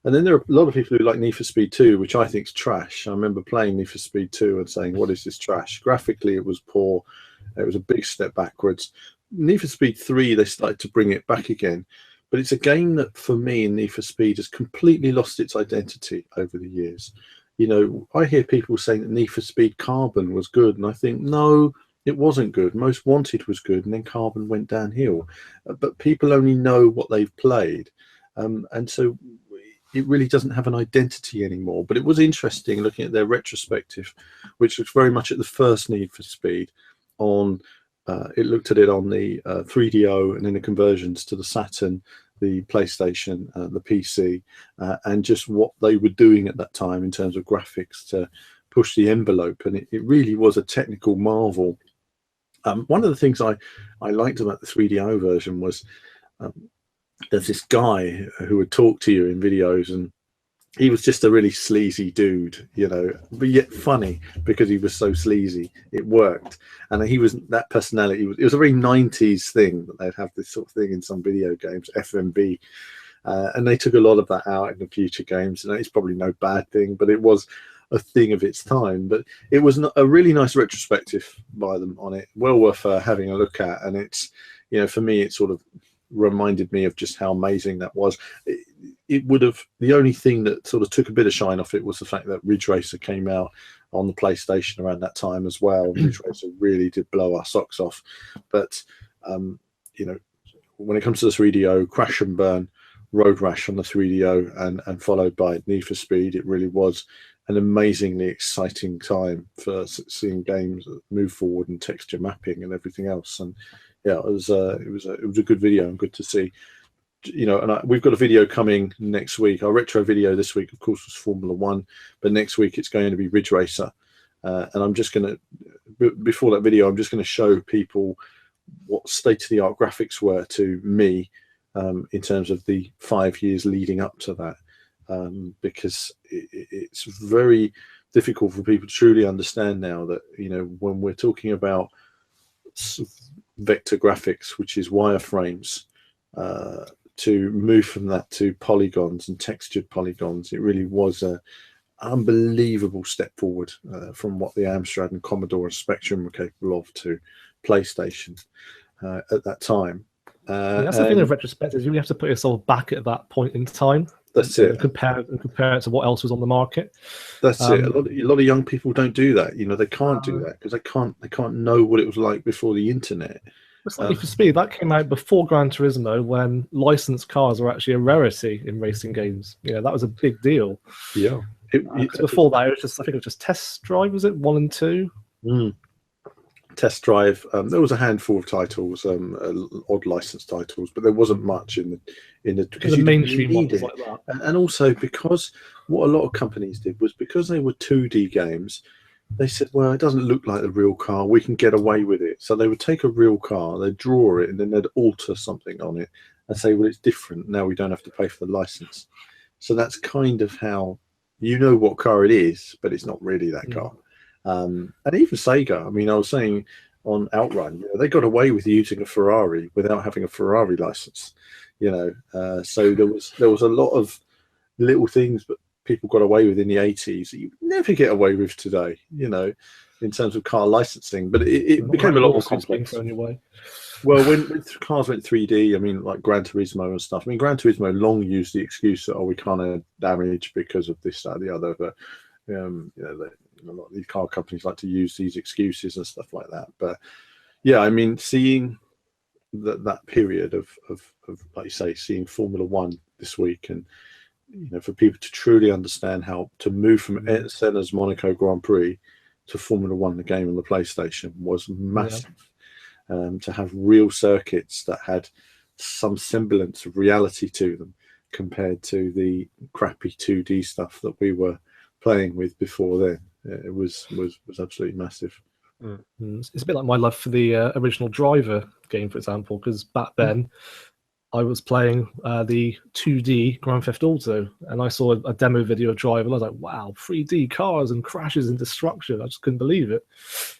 [SPEAKER 3] And then there are a lot of people who like Need for Speed 2, which I think is trash. I remember playing Need for Speed 2 and saying, what is this trash? Graphically, it was poor. It was a big step backwards. Need for Speed 3, they started to bring it back again. But it's a game that, for me, in Need for Speed has completely lost its identity over the years. You know, I hear people saying that Need for Speed Carbon was good, and I think, no, it wasn't good. Most Wanted was good, and then Carbon went downhill. But people only know what they've played. And so it really doesn't have an identity anymore. But it was interesting looking at their retrospective, which looks very much at the first Need for Speed. It looked at it on the 3DO, and then the conversions to the Saturn, the PlayStation, the PC, and just what they were doing at that time in terms of graphics to push the envelope. And it really was a technical marvel. One of the things I liked about the 3DO version was there's this guy who would talk to you in videos, and he was just a really sleazy dude, you know, but yet funny because he was so sleazy. It worked. And he was that personality. It was a very 90s thing that they'd have this sort of thing in some video games, FMB. And they took a lot of that out in the future games. And it's probably no bad thing, but it was a thing of its time. But it was a really nice retrospective by them on it. Well worth having a look at. And it's, you know, for me, it sort of reminded me of just how amazing that was. It would have, the only thing that sort of took a bit of shine off it was the fact that Ridge Racer came out on the PlayStation around that time as well. Ridge Racer really did blow our socks off. But you know, when it comes to the 3DO, Crash and Burn, Road Rash on the 3DO, and followed by Need for Speed, it really was an amazingly exciting time for seeing games move forward and texture mapping and everything else. And yeah, it was a good video and good to see. You know, and we've got a video coming next week. Our retro video this week, of course, was Formula One, but next week it's going to be Ridge Racer. And I'm just going to, before that video, I'm just going to show people what state-of-the-art graphics were to me in terms of the 5 years leading up to that, because it's very difficult for people to truly understand now that, you know, when we're talking about vector graphics, which is wireframes, to move from that to polygons and textured polygons, it really was an unbelievable step forward from what the Amstrad and Commodore and Spectrum were capable of to PlayStation at that time.
[SPEAKER 1] That's the thing of retrospective. You have to put yourself back at that point in time.
[SPEAKER 3] That's it.
[SPEAKER 1] And compare it to what else was on the market.
[SPEAKER 3] That's it. A lot of young people don't do that. You know, they can't do that because they can't know what it was like before the internet.
[SPEAKER 1] It's like Need for Speed. That came out before Gran Turismo, when licensed cars were actually a rarity in racing games. You know, that was a big deal.
[SPEAKER 3] Yeah.
[SPEAKER 1] Before that, it was just, I think it was just Test Drive, was it? 1 and 2?
[SPEAKER 3] Test Drive. There was a handful of titles, odd licensed titles, but there wasn't much in the
[SPEAKER 1] because the mainstream ones like that.
[SPEAKER 3] And also because what a lot of companies did was, because they were 2D games, they said, well, it doesn't look like the real car, we can get away with it. So they would take a real car, they'd draw it, and then they'd alter something on it and say, well, it's different. Now we don't have to pay for the license. So that's kind of how, you know what car it is, but it's not really that car. And even Sega, I mean, I was saying on Outrun, you know, they got away with using a Ferrari without having a Ferrari license, you know. So there was a lot of little things that people got away with in the 80s that you never get away with today, you know, in terms of car licensing. But it became a lot more complex. Well, when cars went 3D, I mean, like Gran Turismo and stuff. I mean, Gran Turismo long used the excuse that, oh, we can't have damage because of this, that, the other. But you know, and a lot of these car companies like to use these excuses and stuff like that. But yeah, I mean, seeing that period of like you say, seeing Formula One this week, and for people to truly understand how to move from Senna's Monaco Grand Prix to Formula One, the game on the PlayStation, was massive. To have real circuits that had some semblance of reality to them, compared to the crappy 2D stuff that we were playing with before then, it was absolutely massive.
[SPEAKER 1] It's a bit like my love for the original Driver game, for example, because back then I was playing the 2D Grand Theft Auto, and I saw a demo video of Driver, and I was like, wow, 3D cars and crashes and destruction. I just couldn't believe it.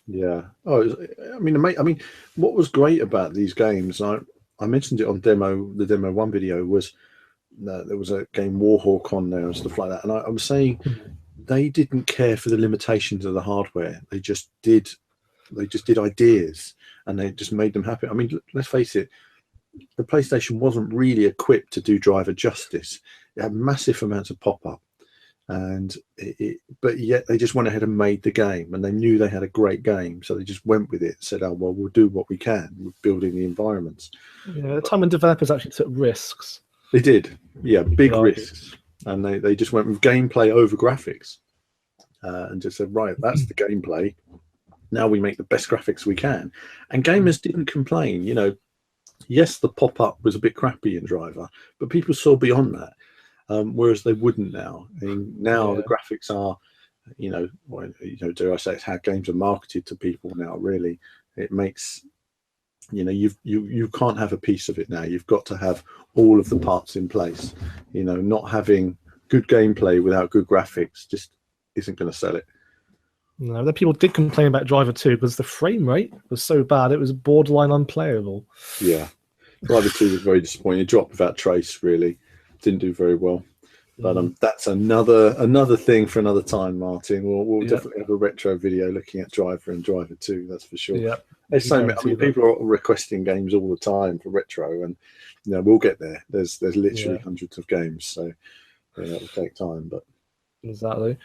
[SPEAKER 3] Yeah. I mean, what was great about these games, I mentioned it on the demo one video, was there was a game Warhawk on there and stuff like that, and I was saying they didn't care for the limitations of the hardware. They just did ideas, and they just made them happy. I mean, let's face it, the PlayStation wasn't really equipped to do Driver justice. It had massive amounts of pop-up, and but yet they just went ahead and made the game, and they knew they had a great game, so they just went with it, said, oh well, we'll do what we can with building the environments.
[SPEAKER 1] Yeah, the time when developers actually took risks.
[SPEAKER 3] They did, yeah, big risks, and they just went with gameplay over graphics, and just said, right, that's the gameplay. Now we make the best graphics we can, and gamers didn't complain. Yes, the pop-up was a bit crappy in Driver, but people saw beyond that, whereas they wouldn't now. I mean, now the graphics are, dare I say, it's how games are marketed to people now. Really, it makes, you can't have a piece of it now. You've got to have all of the parts in place. Not having good gameplay without good graphics just isn't going to sell it.
[SPEAKER 1] No, the people did complain about Driver 2 because the frame rate was so bad it was borderline unplayable.
[SPEAKER 3] Yeah, Driver 2 was very disappointing. It dropped without trace, really. Didn't do very well. But that's another thing for another time, Martin. We'll definitely have a retro video looking at Driver and Driver 2, that's for sure. Yeah, there's so many. People are requesting games all the time for retro, and we'll get there. There's literally hundreds of games, so that will take time. But
[SPEAKER 1] exactly.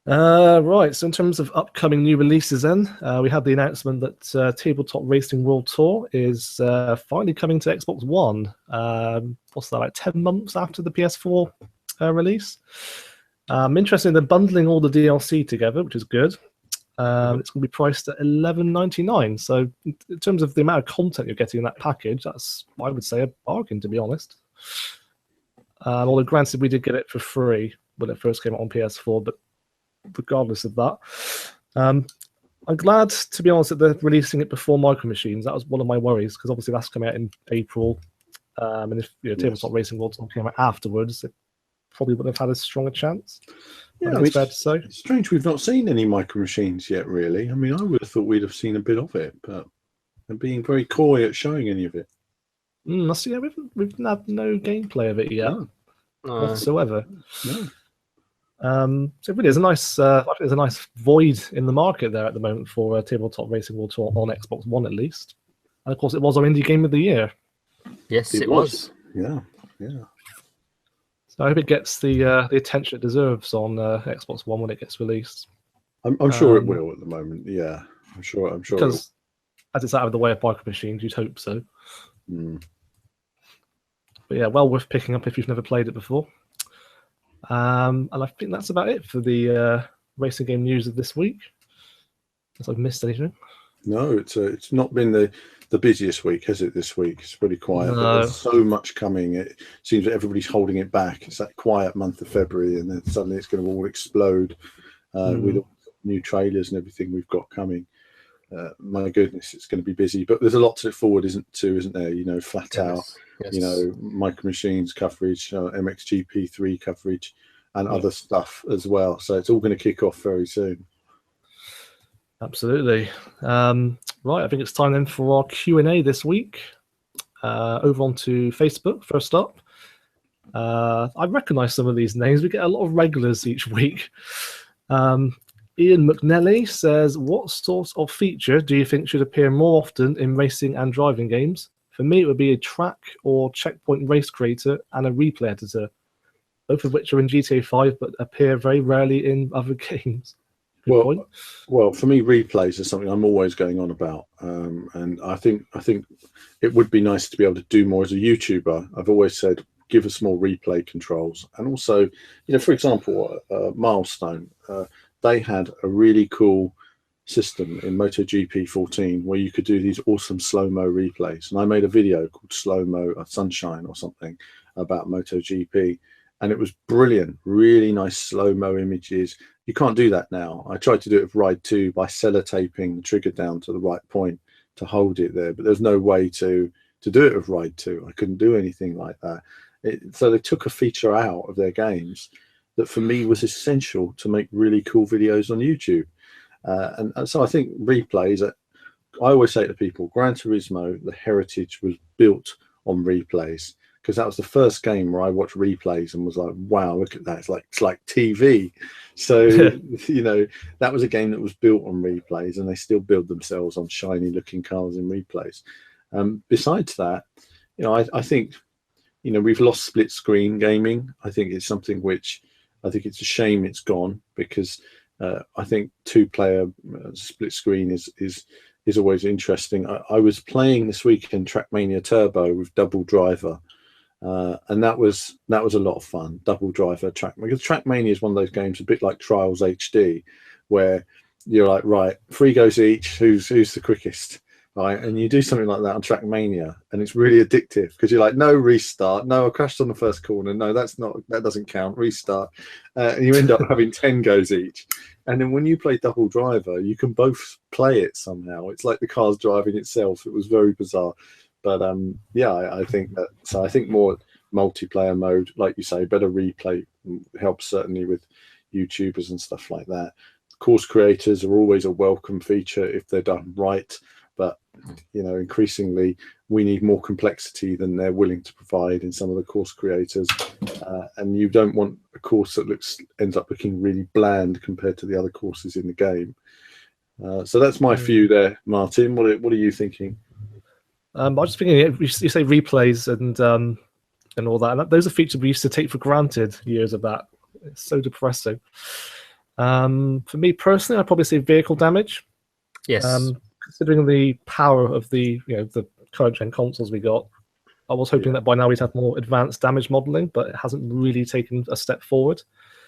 [SPEAKER 1] Right, so in terms of upcoming new releases then, we had the announcement that Tabletop Racing World Tour is finally coming to Xbox One. What's that, like 10 months after the PS4 release? Interesting, they're bundling all the DLC together, which is good. It's going to be priced at $11.99. So in terms of the amount of content you're getting in that package, that's, I would say, a bargain, to be honest. Although granted, we did get it for free when it first came out on PS4, but regardless of that, I'm glad, to be honest, that they're releasing it before Micro Machines. That was one of my worries, because obviously that's coming out in April, and if Tabletop Racing World Tour came out afterwards, it probably wouldn't have had a stronger chance. Yeah, it's fair to say.
[SPEAKER 3] It's strange we've not seen any Micro Machines yet, really. I mean, I would have thought we'd have seen a bit of it, but they're being very coy at showing any of it.
[SPEAKER 1] We've had no gameplay of it yet, whatsoever.
[SPEAKER 3] No.
[SPEAKER 1] So it really is a nice. I think there's a nice void in the market there at the moment for Tabletop Racing World Tour on Xbox One, at least. And of course, it was our indie game of the year.
[SPEAKER 2] Yes, it was.
[SPEAKER 3] Yeah.
[SPEAKER 1] So I hope it gets the attention it deserves on Xbox One when it gets released.
[SPEAKER 3] I'm sure it will at the moment. Yeah, I'm sure.
[SPEAKER 1] Because as it's out of the way of Micro Machines, you'd hope so. But yeah, well worth picking up if you've never played it before. And I think that's about it for the racing game news of this week. Unless I've missed anything.
[SPEAKER 3] No, it's not been the busiest week, has it? This week it's pretty quiet. No. But there's so much coming. It seems that everybody's holding it back. It's that quiet month of February, and then suddenly it's going to all explode with all the new trailers and everything we've got coming. My goodness, it's going to be busy. But there's a lot to look forward, isn't there? Flat out. Yes. Micro Machines coverage, MXGP 3 coverage, and other stuff as well. So it's all going to kick off very soon.
[SPEAKER 1] Absolutely. Right, I think it's time then for our Q&A this week. Over onto Facebook, first up. I recognise some of these names. We get a lot of regulars each week. Ian McNelly says, what sort of feature do you think should appear more often in racing and driving games? For me, it would be a track or checkpoint race creator and a replay editor, both of which are in GTA 5 but appear very rarely in other games. Good point.
[SPEAKER 3] Well, for me, replays is something I'm always going on about, and I think it would be nice to be able to do more as a YouTuber. I've always said, give us more replay controls, and also, for example, Milestone, they had a really cool system in MotoGP 14 where you could do these awesome slow-mo replays, and I made a video called Slow-Mo Sunshine or something about MotoGP, and it was brilliant. Really nice slow-mo images. You can't do that now. I tried to do it with Ride 2 by sellotaping the trigger down to the right point to hold it there, but there's no way to do it with Ride 2. I couldn't do anything like that. So they took a feature out of their games that for me was essential to make really cool videos on YouTube. And so I think replays, I always say to people, Gran Turismo, the heritage was built on replays, because that was the first game where I watched replays and was like, wow, look at that. It's like TV. So, that was a game that was built on replays, and they still build themselves on shiny looking cars in replays. Besides that, I think, we've lost split screen gaming. I think it's something which I think it's a shame it's gone, because I think 2-player split screen is always interesting. I was playing this weekend Trackmania Turbo with Double Driver, and that was a lot of fun. Double Driver because Trackmania is one of those games a bit like Trials HD, where you're like, right, 3 goes each, who's the quickest, right? And you do something like that on Trackmania, and it's really addictive, because you're like, no, restart, no, I crashed on the first corner, no, that doesn't count, restart, and you end up having 10 goes each. And then when you play Double Driver, you can both play it somehow. It's like the car's driving itself. It was very bizarre. But I think that. So I think more multiplayer mode, like you say, better replay helps certainly with YouTubers and stuff like that. Course creators are always a welcome feature if they're done right. But increasingly we need more complexity than they're willing to provide in some of the course creators, and you don't want a course that ends up looking really bland compared to the other courses in the game. So that's my view there, Martin. What are you thinking?
[SPEAKER 1] I was just thinking, you say replays and all that, and those are features we used to take for granted years of that. It's so depressing. For me personally, I'd probably say vehicle damage.
[SPEAKER 2] Yes.
[SPEAKER 1] Considering the power of the current gen consoles we got, I was hoping that by now we'd have more advanced damage modeling, but it hasn't really taken a step forward.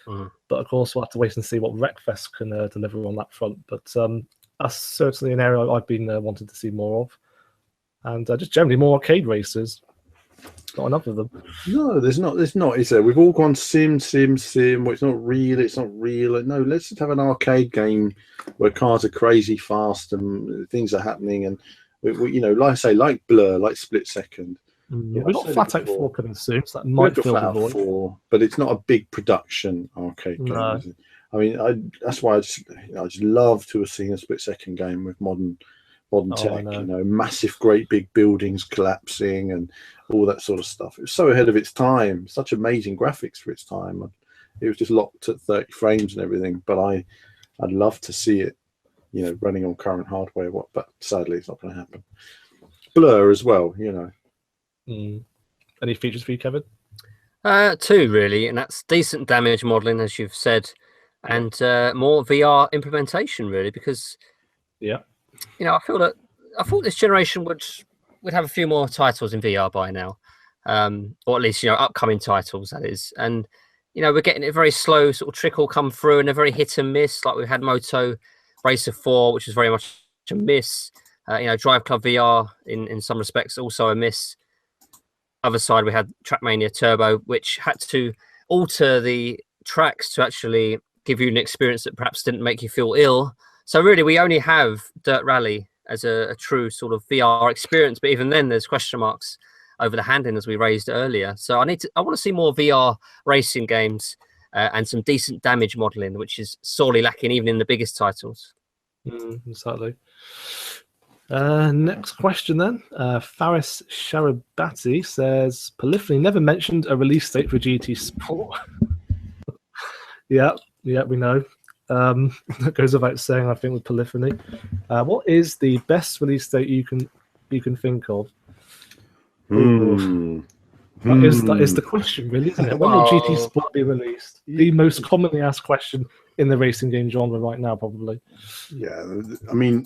[SPEAKER 1] But of course, we'll have to wait and see what Wreckfest can deliver on that front. But that's certainly an area I've been wanting to see more of, and just generally more arcade races. Not enough of them. No,
[SPEAKER 3] there's not. Is there? We've all gone sim. Well, it's not real. No, let's just have an arcade game where cars are crazy fast and things are happening, and we like I say, like Blur, like Split Second.
[SPEAKER 1] We've got Flat Out 4 coming soon, so that might fill the void. 4,
[SPEAKER 3] but it's not a big production arcade game.
[SPEAKER 1] No.
[SPEAKER 3] Is it? I mean, that's why I just love to have seen a Split Second game with modern tech, massive, great big buildings collapsing and all that sort of stuff. It was so ahead of its time, such amazing graphics for its time. It was just locked at 30 frames and everything, but I'd love to see it, running on current hardware. But sadly, it's not going to happen. Blur as well,
[SPEAKER 1] Any features for you, Kevin?
[SPEAKER 2] 2 really, and that's decent damage modeling, as you've said, and more VR implementation, really, because I thought this generation would have a few more titles in VR by now, or at least upcoming titles, that is. And we're getting a very slow sort of trickle come through, and a very hit and miss. Like we had Moto Racer 4, which was very much a miss. Drive Club VR in some respects also a miss. Other side, we had Trackmania Turbo, which had to alter the tracks to actually give you an experience that perhaps didn't make you feel ill. So really, we only have Dirt Rally as a true sort of VR experience. But even then, there's question marks over the handling, as we raised earlier. So I want to see more VR racing games and some decent damage modeling, which is sorely lacking even in the biggest titles.
[SPEAKER 1] Exactly. Next question then. Faris Sharabati says, Polyphony never mentioned a release date for GT Sport. Yeah, we know. That goes without saying, I think, with Polyphony. What is the best release date you can think of? That is the question, really, isn't it? When will GT Sport be released? The most commonly asked question in the racing game genre right now, probably.
[SPEAKER 3] Yeah, I mean,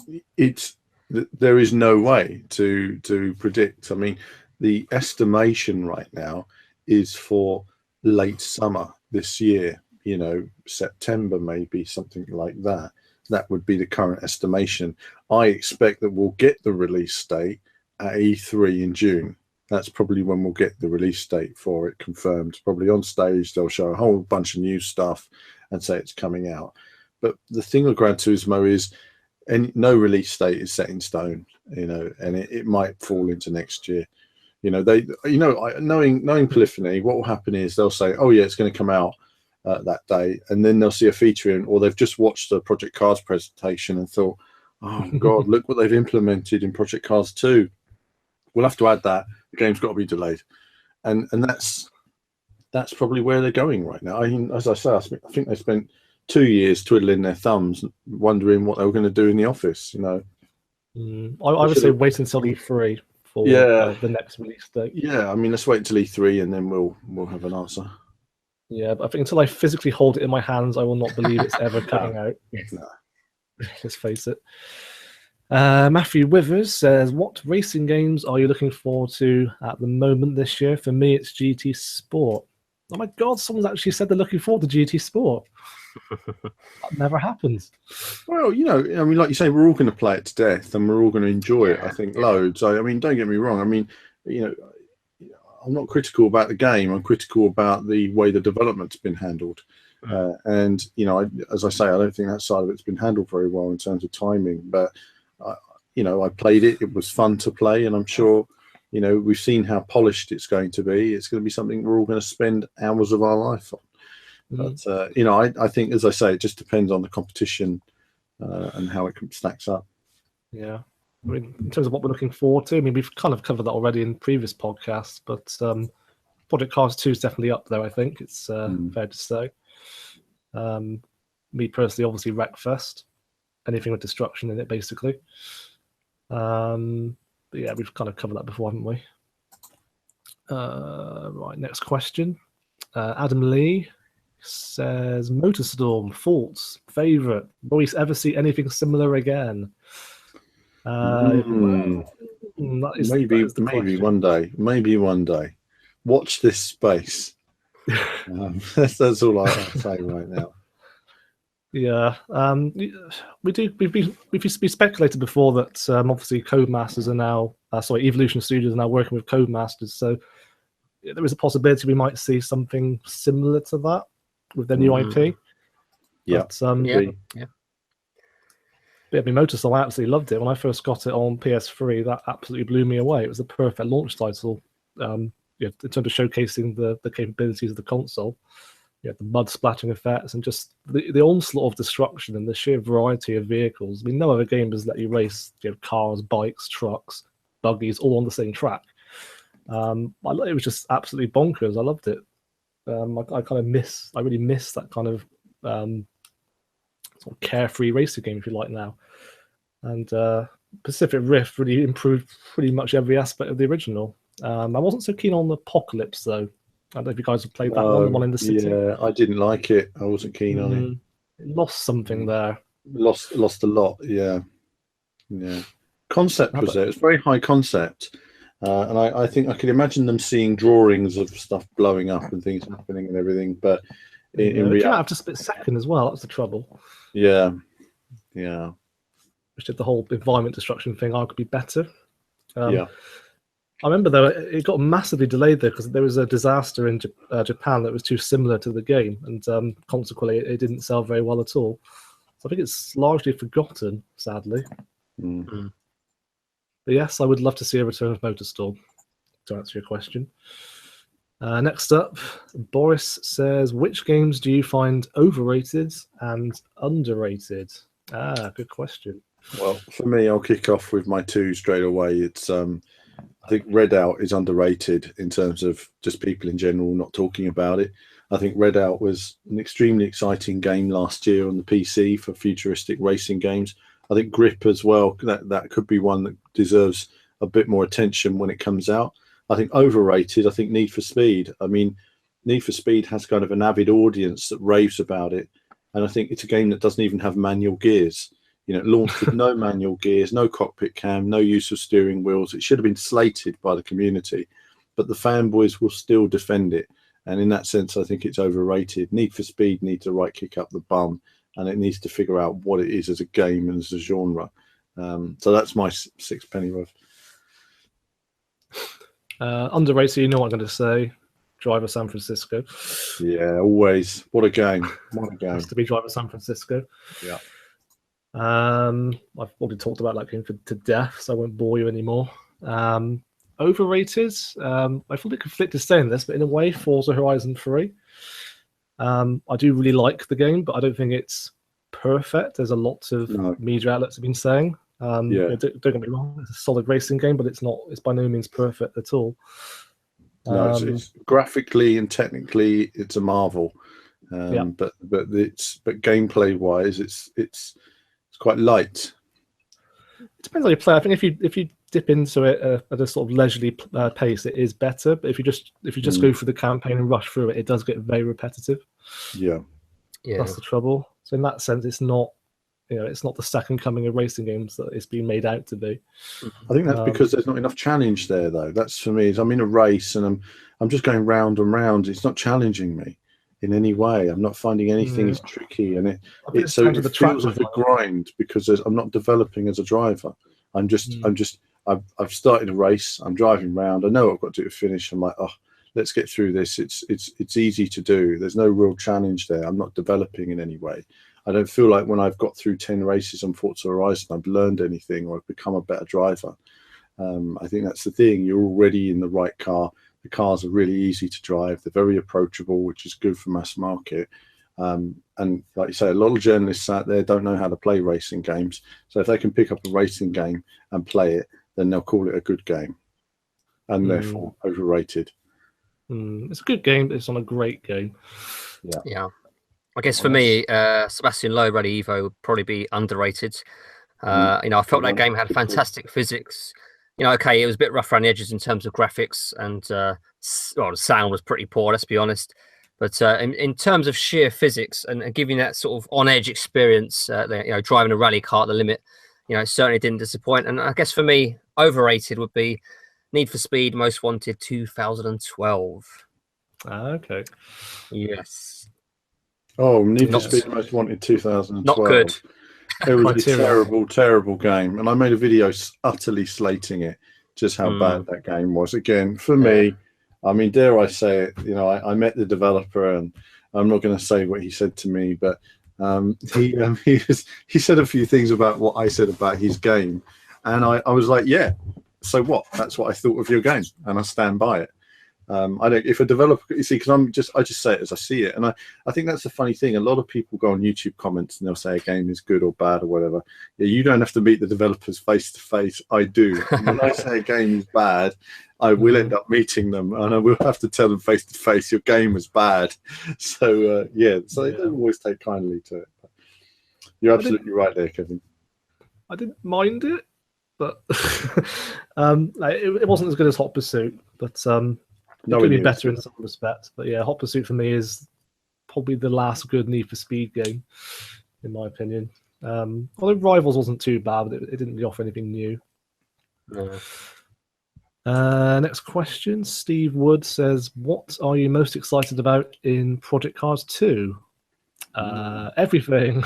[SPEAKER 3] there is no way to predict. I mean, the estimation right now is for late summer this year. You know, September maybe, something like that. That would be the current estimation. I expect that we'll get the release date at E3 in June. That's probably when we'll get the release date for it confirmed. Probably on stage, they'll show a whole bunch of new stuff and say it's coming out. But the thing with Gran Turismo is, and no release date is set in stone, you know, and it might fall into next year. You know, knowing Polyphony, what will happen is they'll say, oh yeah, it's going to come out that day, and then they'll see a feature or they've just watched the Project Cars presentation and thought, oh God, look what they've implemented in Project Cars 2. We'll have to add that. The game's got to be delayed, and that's probably where they're going right now. I mean, as I say, I think they spent 2 years twiddling their thumbs, wondering what they were going to do in the office. You know,
[SPEAKER 1] I would say wait until E3 for the next release date.
[SPEAKER 3] Yeah, I mean, let's wait until E3 and then we'll have an answer.
[SPEAKER 1] Yeah, but I think until I physically hold it in my hands, I will not believe it's ever coming out.
[SPEAKER 3] No.
[SPEAKER 1] Let's face it. Matthew Withers says, what racing games are you looking forward to at the moment this year? For me, it's GT Sport. Oh my God, someone's actually said they're looking forward to GT Sport. That never happens.
[SPEAKER 3] Well, you know, I mean, like you say, we're all going to play it to death and we're all going to enjoy it, I think, loads. I mean, don't get me wrong. I mean, you know, I'm not critical about the game. I'm critical about the way the development's been handled. And, you know, as I say, I don't think that side of it's been handled very well in terms of timing. But, you know, I played it. It was fun to play. And I'm sure, you know, we've seen how polished it's going to be. It's going to be something we're all going to spend hours of our life on. But, you know, I think, as I say, it just depends on the competition and how it stacks up.
[SPEAKER 1] Yeah. I mean, in terms of what we're looking forward to, I mean, we've kind of covered that already in previous podcasts, but Project Cars 2 is definitely up there, I think. It's fair to say. Me personally, obviously, Wreckfest. Anything with destruction in it, basically. But yeah, we've kind of covered that before, haven't we? Right, next question. Adam Lee says, Motorstorm, thoughts, favourite. Will we ever see anything similar again?
[SPEAKER 3] Maybe one day. Watch this space. That's all I say right now.
[SPEAKER 1] Yeah, we've speculated before that obviously Codemasters are now Evolution Studios are now working with Codemasters, so there is a possibility we might see something similar to that with their new IP.
[SPEAKER 3] Yeah,
[SPEAKER 1] But I mean, Motorstorm, I absolutely loved it. When I first got it on PS3, that absolutely blew me away. It was the perfect launch title in terms of showcasing the capabilities of the console. The mud splattering effects and just the onslaught of destruction and the sheer variety of vehicles. I mean, no other game has let you race cars, bikes, trucks, buggies, all on the same track. It was just absolutely bonkers. I loved it. I really miss that kind of sort of carefree racing game, if you like, now. And Pacific Rift really improved pretty much every aspect of the original. I wasn't so keen on Apocalypse, though. I don't know if you guys have played that one, the one in the city.
[SPEAKER 3] Yeah, I didn't like it. I wasn't keen on it.
[SPEAKER 1] It lost something there.
[SPEAKER 3] Lost a lot, yeah. Concept was there. It was very high concept. And I think I could imagine them seeing drawings of stuff blowing up and things happening and everything. But in reality,
[SPEAKER 1] it came out after split second as well. That's the trouble.
[SPEAKER 3] Yeah.
[SPEAKER 1] Which did the whole environment destruction thing could be better. I remember, though, it got massively delayed there because there was a disaster in Japan that was too similar to the game, and consequently, it didn't sell very well at all. So I think it's largely forgotten, sadly. But yes, I would love to see a return of Motorstorm, to answer your question. Next up, Boris says, which games do you find overrated and underrated? Good question.
[SPEAKER 3] Well, for me, I'll kick off with my two straight away. It's I think Redout is underrated in terms of just people in general not talking about it. I think Redout was an extremely exciting game last year on the PC for futuristic racing games. I think Grip as well, that could be one that deserves a bit more attention when it comes out. I think overrated, I think Need for Speed. I mean, Need for Speed has kind of an avid audience that raves about it. and I think it's a game that doesn't even have manual gears. You know, it launched with no manual gears, no cockpit cam, no use of steering wheels. It should have been slated by the community, but the fanboys will still defend it. And in that sense, I think it's overrated. Need for Speed needs a right kick up the bum, and it needs to figure out what it is as a game and as a genre. So that's my sixpenny worth.
[SPEAKER 1] Underrated, you know what I'm going to say. Driver San Francisco.
[SPEAKER 3] Yeah, always. What a game. What a game.
[SPEAKER 1] Has to be Driver San Francisco.
[SPEAKER 3] Yeah.
[SPEAKER 1] I've already talked about that game to death, so I won't bore you anymore. Overrated. I feel a bit conflicted saying this, but in a way, Forza Horizon 3. I do really like the game, but I don't think it's perfect. There's a lot of media outlets have been saying. Don't get me wrong, it's a solid racing game, but it's by no means perfect at all.
[SPEAKER 3] No, it's graphically and technically it's a marvel. But gameplay wise, it's quite light.
[SPEAKER 1] It depends how you play. I think if you dip into it at a sort of leisurely pace, it is better. But if you just go through the campaign and rush through it, it does get very repetitive.
[SPEAKER 3] Yeah,
[SPEAKER 1] that's the trouble. So in that sense, it's not the second coming of racing games that it's been made out to be.
[SPEAKER 3] I think that's because there's not enough challenge there, though. That's for me. I'm in a race and I'm just going round and round. It's not challenging me in any way. I'm not finding anything as tricky, and it feels like a grind because I'm not developing as a driver. I've started a race. I'm driving around. I know I've got to do to finish. I'm like, oh, let's get through this. It's easy to do. There's no real challenge there. I'm not developing in any way. I don't feel like when I've got through 10 races on Forza Horizon, I've learned anything or I've become a better driver. I think that's the thing. You're already in the right car. The cars are really easy to drive. They're very approachable, which is good for mass market. And like you say, a lot of journalists out there don't know how to play racing games. So if they can pick up a racing game and play it, then they'll call it a good game. And therefore overrated.
[SPEAKER 1] It's a good game, but it's not a great game.
[SPEAKER 2] Yeah. I guess for me, Sebastian Loeb Rally Evo would probably be underrated. I felt that game had fantastic physics. Okay, it was a bit rough around the edges in terms of graphics, and the sound was pretty poor, let's be honest. But in terms of sheer physics and giving that sort of on-edge experience, driving a rally car at the limit, it certainly didn't disappoint. And I guess for me, overrated would be Need for Speed Most Wanted 2012.
[SPEAKER 1] Okay.
[SPEAKER 2] Yes.
[SPEAKER 3] Oh, Need for Speed Most Wanted 2012.
[SPEAKER 2] Not good.
[SPEAKER 3] It was a terrible, terrible game. And I made a video utterly slating it, just how bad that game was. Again, for me, I mean, dare I say it, I met the developer, and I'm not going to say what he said to me, but he said a few things about what I said about his game. And I was like, yeah, so what? That's what I thought of your game, and I stand by it. If a developer, you see, because I just say it as I see it, and I think that's the funny thing. A lot of people go on YouTube comments and they'll say a game is good or bad or whatever. Yeah, you don't have to meet the developers face to face. I do. And when I say a game is bad, I will end up meeting them, and I will have to tell them face to face your game was bad. So they don't always take kindly to it. But you're absolutely right there, Kevin.
[SPEAKER 1] I didn't mind it, but it wasn't as good as Hot Pursuit, but. It could be better in some respects, but yeah, Hot Pursuit for me is probably the last good Need for Speed game, in my opinion. Although Rivals wasn't too bad, but it didn't really offer anything new. Next question. Steve Wood says, what are you most excited about in Project Cars 2? Everything.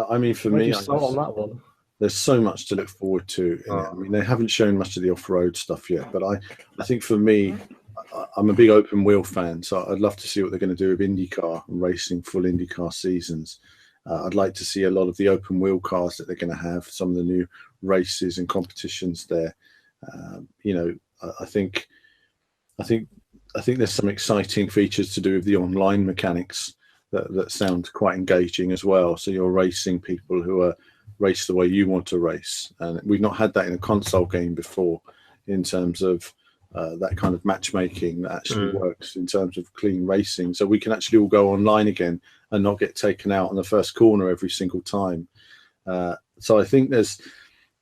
[SPEAKER 3] I mean, for me,
[SPEAKER 1] on that one.
[SPEAKER 3] There's so much to look forward to in it. I mean, they haven't shown much of the off-road stuff yet, but I think for me, I'm a big open wheel fan, so I'd love to see what they're going to do with IndyCar and racing full IndyCar seasons. I'd like to see a lot of the open wheel cars that they're going to have, some of the new races and competitions there. I think there's some exciting features to do with the online mechanics that sound quite engaging as well. So you're racing people who are race the way you want to race, and we've not had that in a console game before in terms of that kind of matchmaking that actually works in terms of clean racing, so we can actually all go online again and not get taken out on the first corner every single time. So I think there's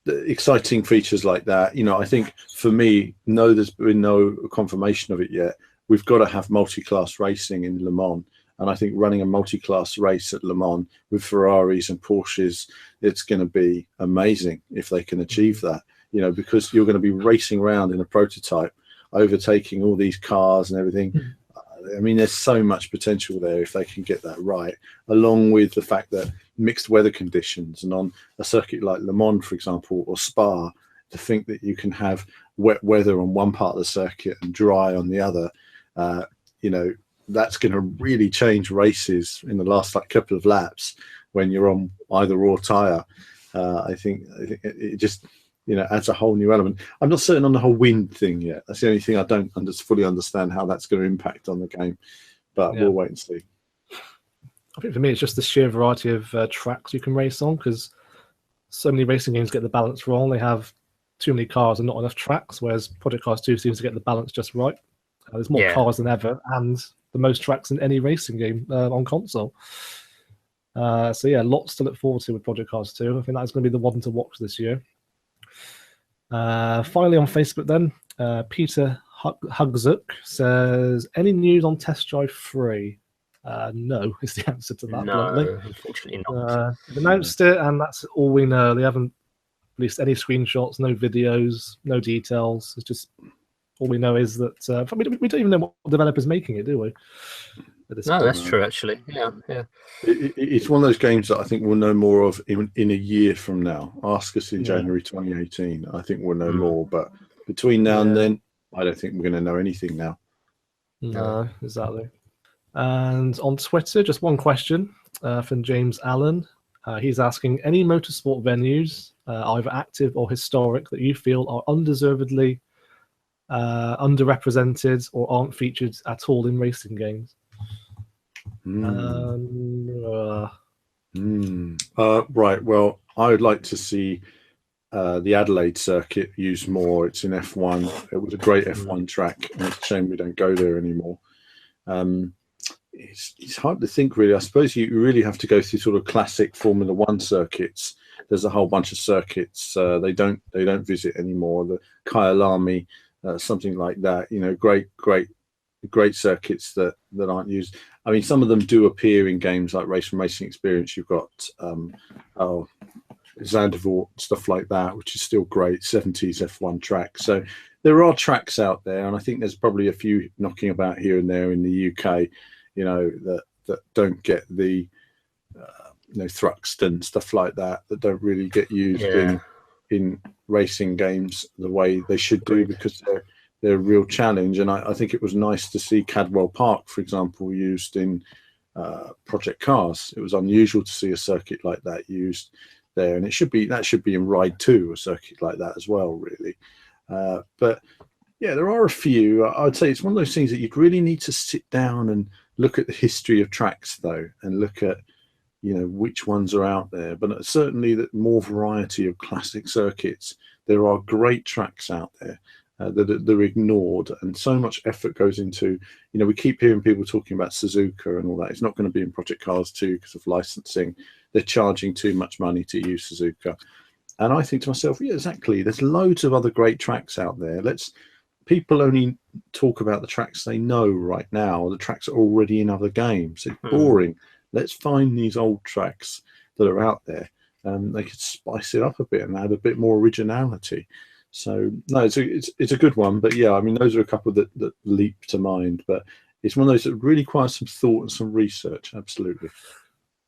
[SPEAKER 3] exciting features like that. I think for me, no, there's been no confirmation of it yet. We've got to have multi-class racing in Le Mans, And I think running a multi-class race at Le Mans with Ferraris and Porsches, it's going to be amazing if they can achieve that, you know, because you're going to be racing around in a prototype, overtaking all these cars and everything. I mean, there's so much potential there if they can get that right, along with the fact that mixed weather conditions, and on a circuit like Le Mans, for example, or Spa, to think that you can have wet weather on one part of the circuit and dry on the other, you know, that's going to really change races in the last couple of laps when you're on either or tire. I think it just, you know, adds a whole new element. I'm not certain on the whole wind thing yet. That's the only thing I don't fully understand how that's going to impact on the game, but we'll wait and see.
[SPEAKER 1] I think for me, it's just the sheer variety of tracks you can race on, because so many racing games get the balance wrong. They have too many cars and not enough tracks, whereas Project Cars 2 seems to get the balance just right. There's more cars than ever, and the most tracks in any racing game on console. So yeah, lots to look forward to with Project Cars 2. I think that's going to be the one to watch this year. Finally on Facebook then, Peter Hugzuk says, any news on Test Drive 3? No is the answer to that.
[SPEAKER 2] No,
[SPEAKER 1] bluntly.
[SPEAKER 2] unfortunately not.
[SPEAKER 1] They've announced it, and that's all we know. They haven't released any screenshots, no videos, no details. It's just all we know is that we don't even know what developer's making it, do we?
[SPEAKER 2] No, that's true, actually. Yeah.
[SPEAKER 3] It's one of those games that I think we'll know more of in a year from now. Ask us in January 2018. I think we'll know more. But between now and then, I don't think we're going to know anything now.
[SPEAKER 1] No, exactly. And on Twitter, just one question from James Allen. He's asking, any motorsport venues, either active or historic, that you feel are undeservedly underrepresented or aren't featured at all in racing games?
[SPEAKER 3] Right. Well, I would like to see the Adelaide circuit used more. It's in F1. It was a great F1 track, and it's a shame we don't go there anymore. It's hard to think, really. I suppose you really have to go through sort of classic Formula One circuits. There's a whole bunch of circuits they don't visit anymore. The Kyalami, something like that. You know, great circuits that aren't used. I mean, some of them do appear in games like Race and Racing Experience. You've got Zandvoort, stuff like that, which is still great, 70s F1 track. So there are tracks out there, and I think there's probably a few knocking about here and there in the UK, you know, that don't get the you know, Thruxton, stuff like that don't really get used in racing games the way they should do, because they're a real challenge. And I think it was nice to see Cadwell Park, for example, used in Project Cars. It was unusual to see a circuit like that used there, and that should be in Ride 2, a circuit like that as well, really. But yeah, there are a few. I would say it's one of those things that you'd really need to sit down and look at the history of tracks, though, and look at, you know, which ones are out there. But certainly that more variety of classic circuits. There are great tracks out there that are ignored, and so much effort goes into, you know, we keep hearing people talking about Suzuka and all that. It's not going to be in Project Cars 2 because of licensing. They're charging too much money to use Suzuka. And I think to myself, yeah, exactly. There's loads of other great tracks out there. People only talk about the tracks they know right now. The tracks are already in other games. It's boring. Let's find these old tracks that are out there. They could spice it up a bit and add a bit more originality. So no, it's a good one. But yeah, I mean, those are a couple that leap to mind. But it's one of those that really requires some thought and some research. Absolutely.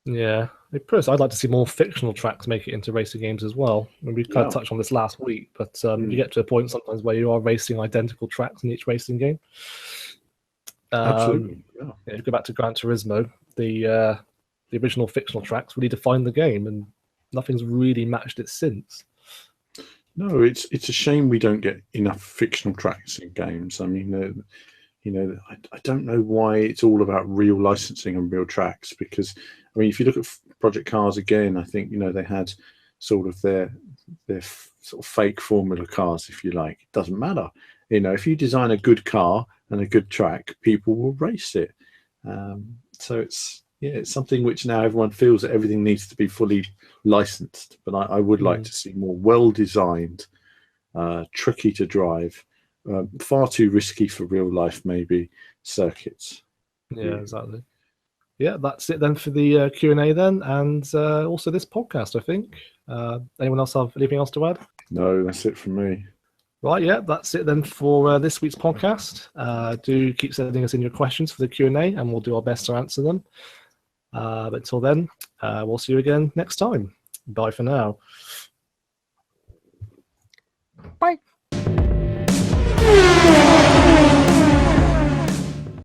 [SPEAKER 1] Yeah, personally, I'd like to see more fictional tracks make it into racing games as well. And we kind of touched on this last week, but you get to a point sometimes where you are racing identical tracks in each racing game.
[SPEAKER 3] Absolutely. Yeah.
[SPEAKER 1] If you go back to Gran Turismo, the original fictional tracks really defined the game, and nothing's really matched it since.
[SPEAKER 3] No, it's a shame we don't get enough fictional tracks in games. I mean, you know, I don't know why it's all about real licensing and real tracks, because, I mean, if you look at Project Cars again, I think, you know, they had sort of their sort of fake formula cars, if you like. It doesn't matter. You know, if you design a good car and a good track, people will race it. So it's something which now everyone feels that everything needs to be fully licensed. But I would like to see more well-designed, tricky to drive, far too risky for real life, maybe, circuits.
[SPEAKER 1] Yeah, exactly. yeah, that's it then for the Q&A then, and also this podcast, I think. Anyone else have anything else to add?
[SPEAKER 3] No, that's it from me.
[SPEAKER 1] Right, yeah, that's it then for this week's podcast. Do keep sending us in your questions for the Q&A, and we'll do our best to answer them. But until then, we'll see you again next time. Bye for now.
[SPEAKER 2] Bye.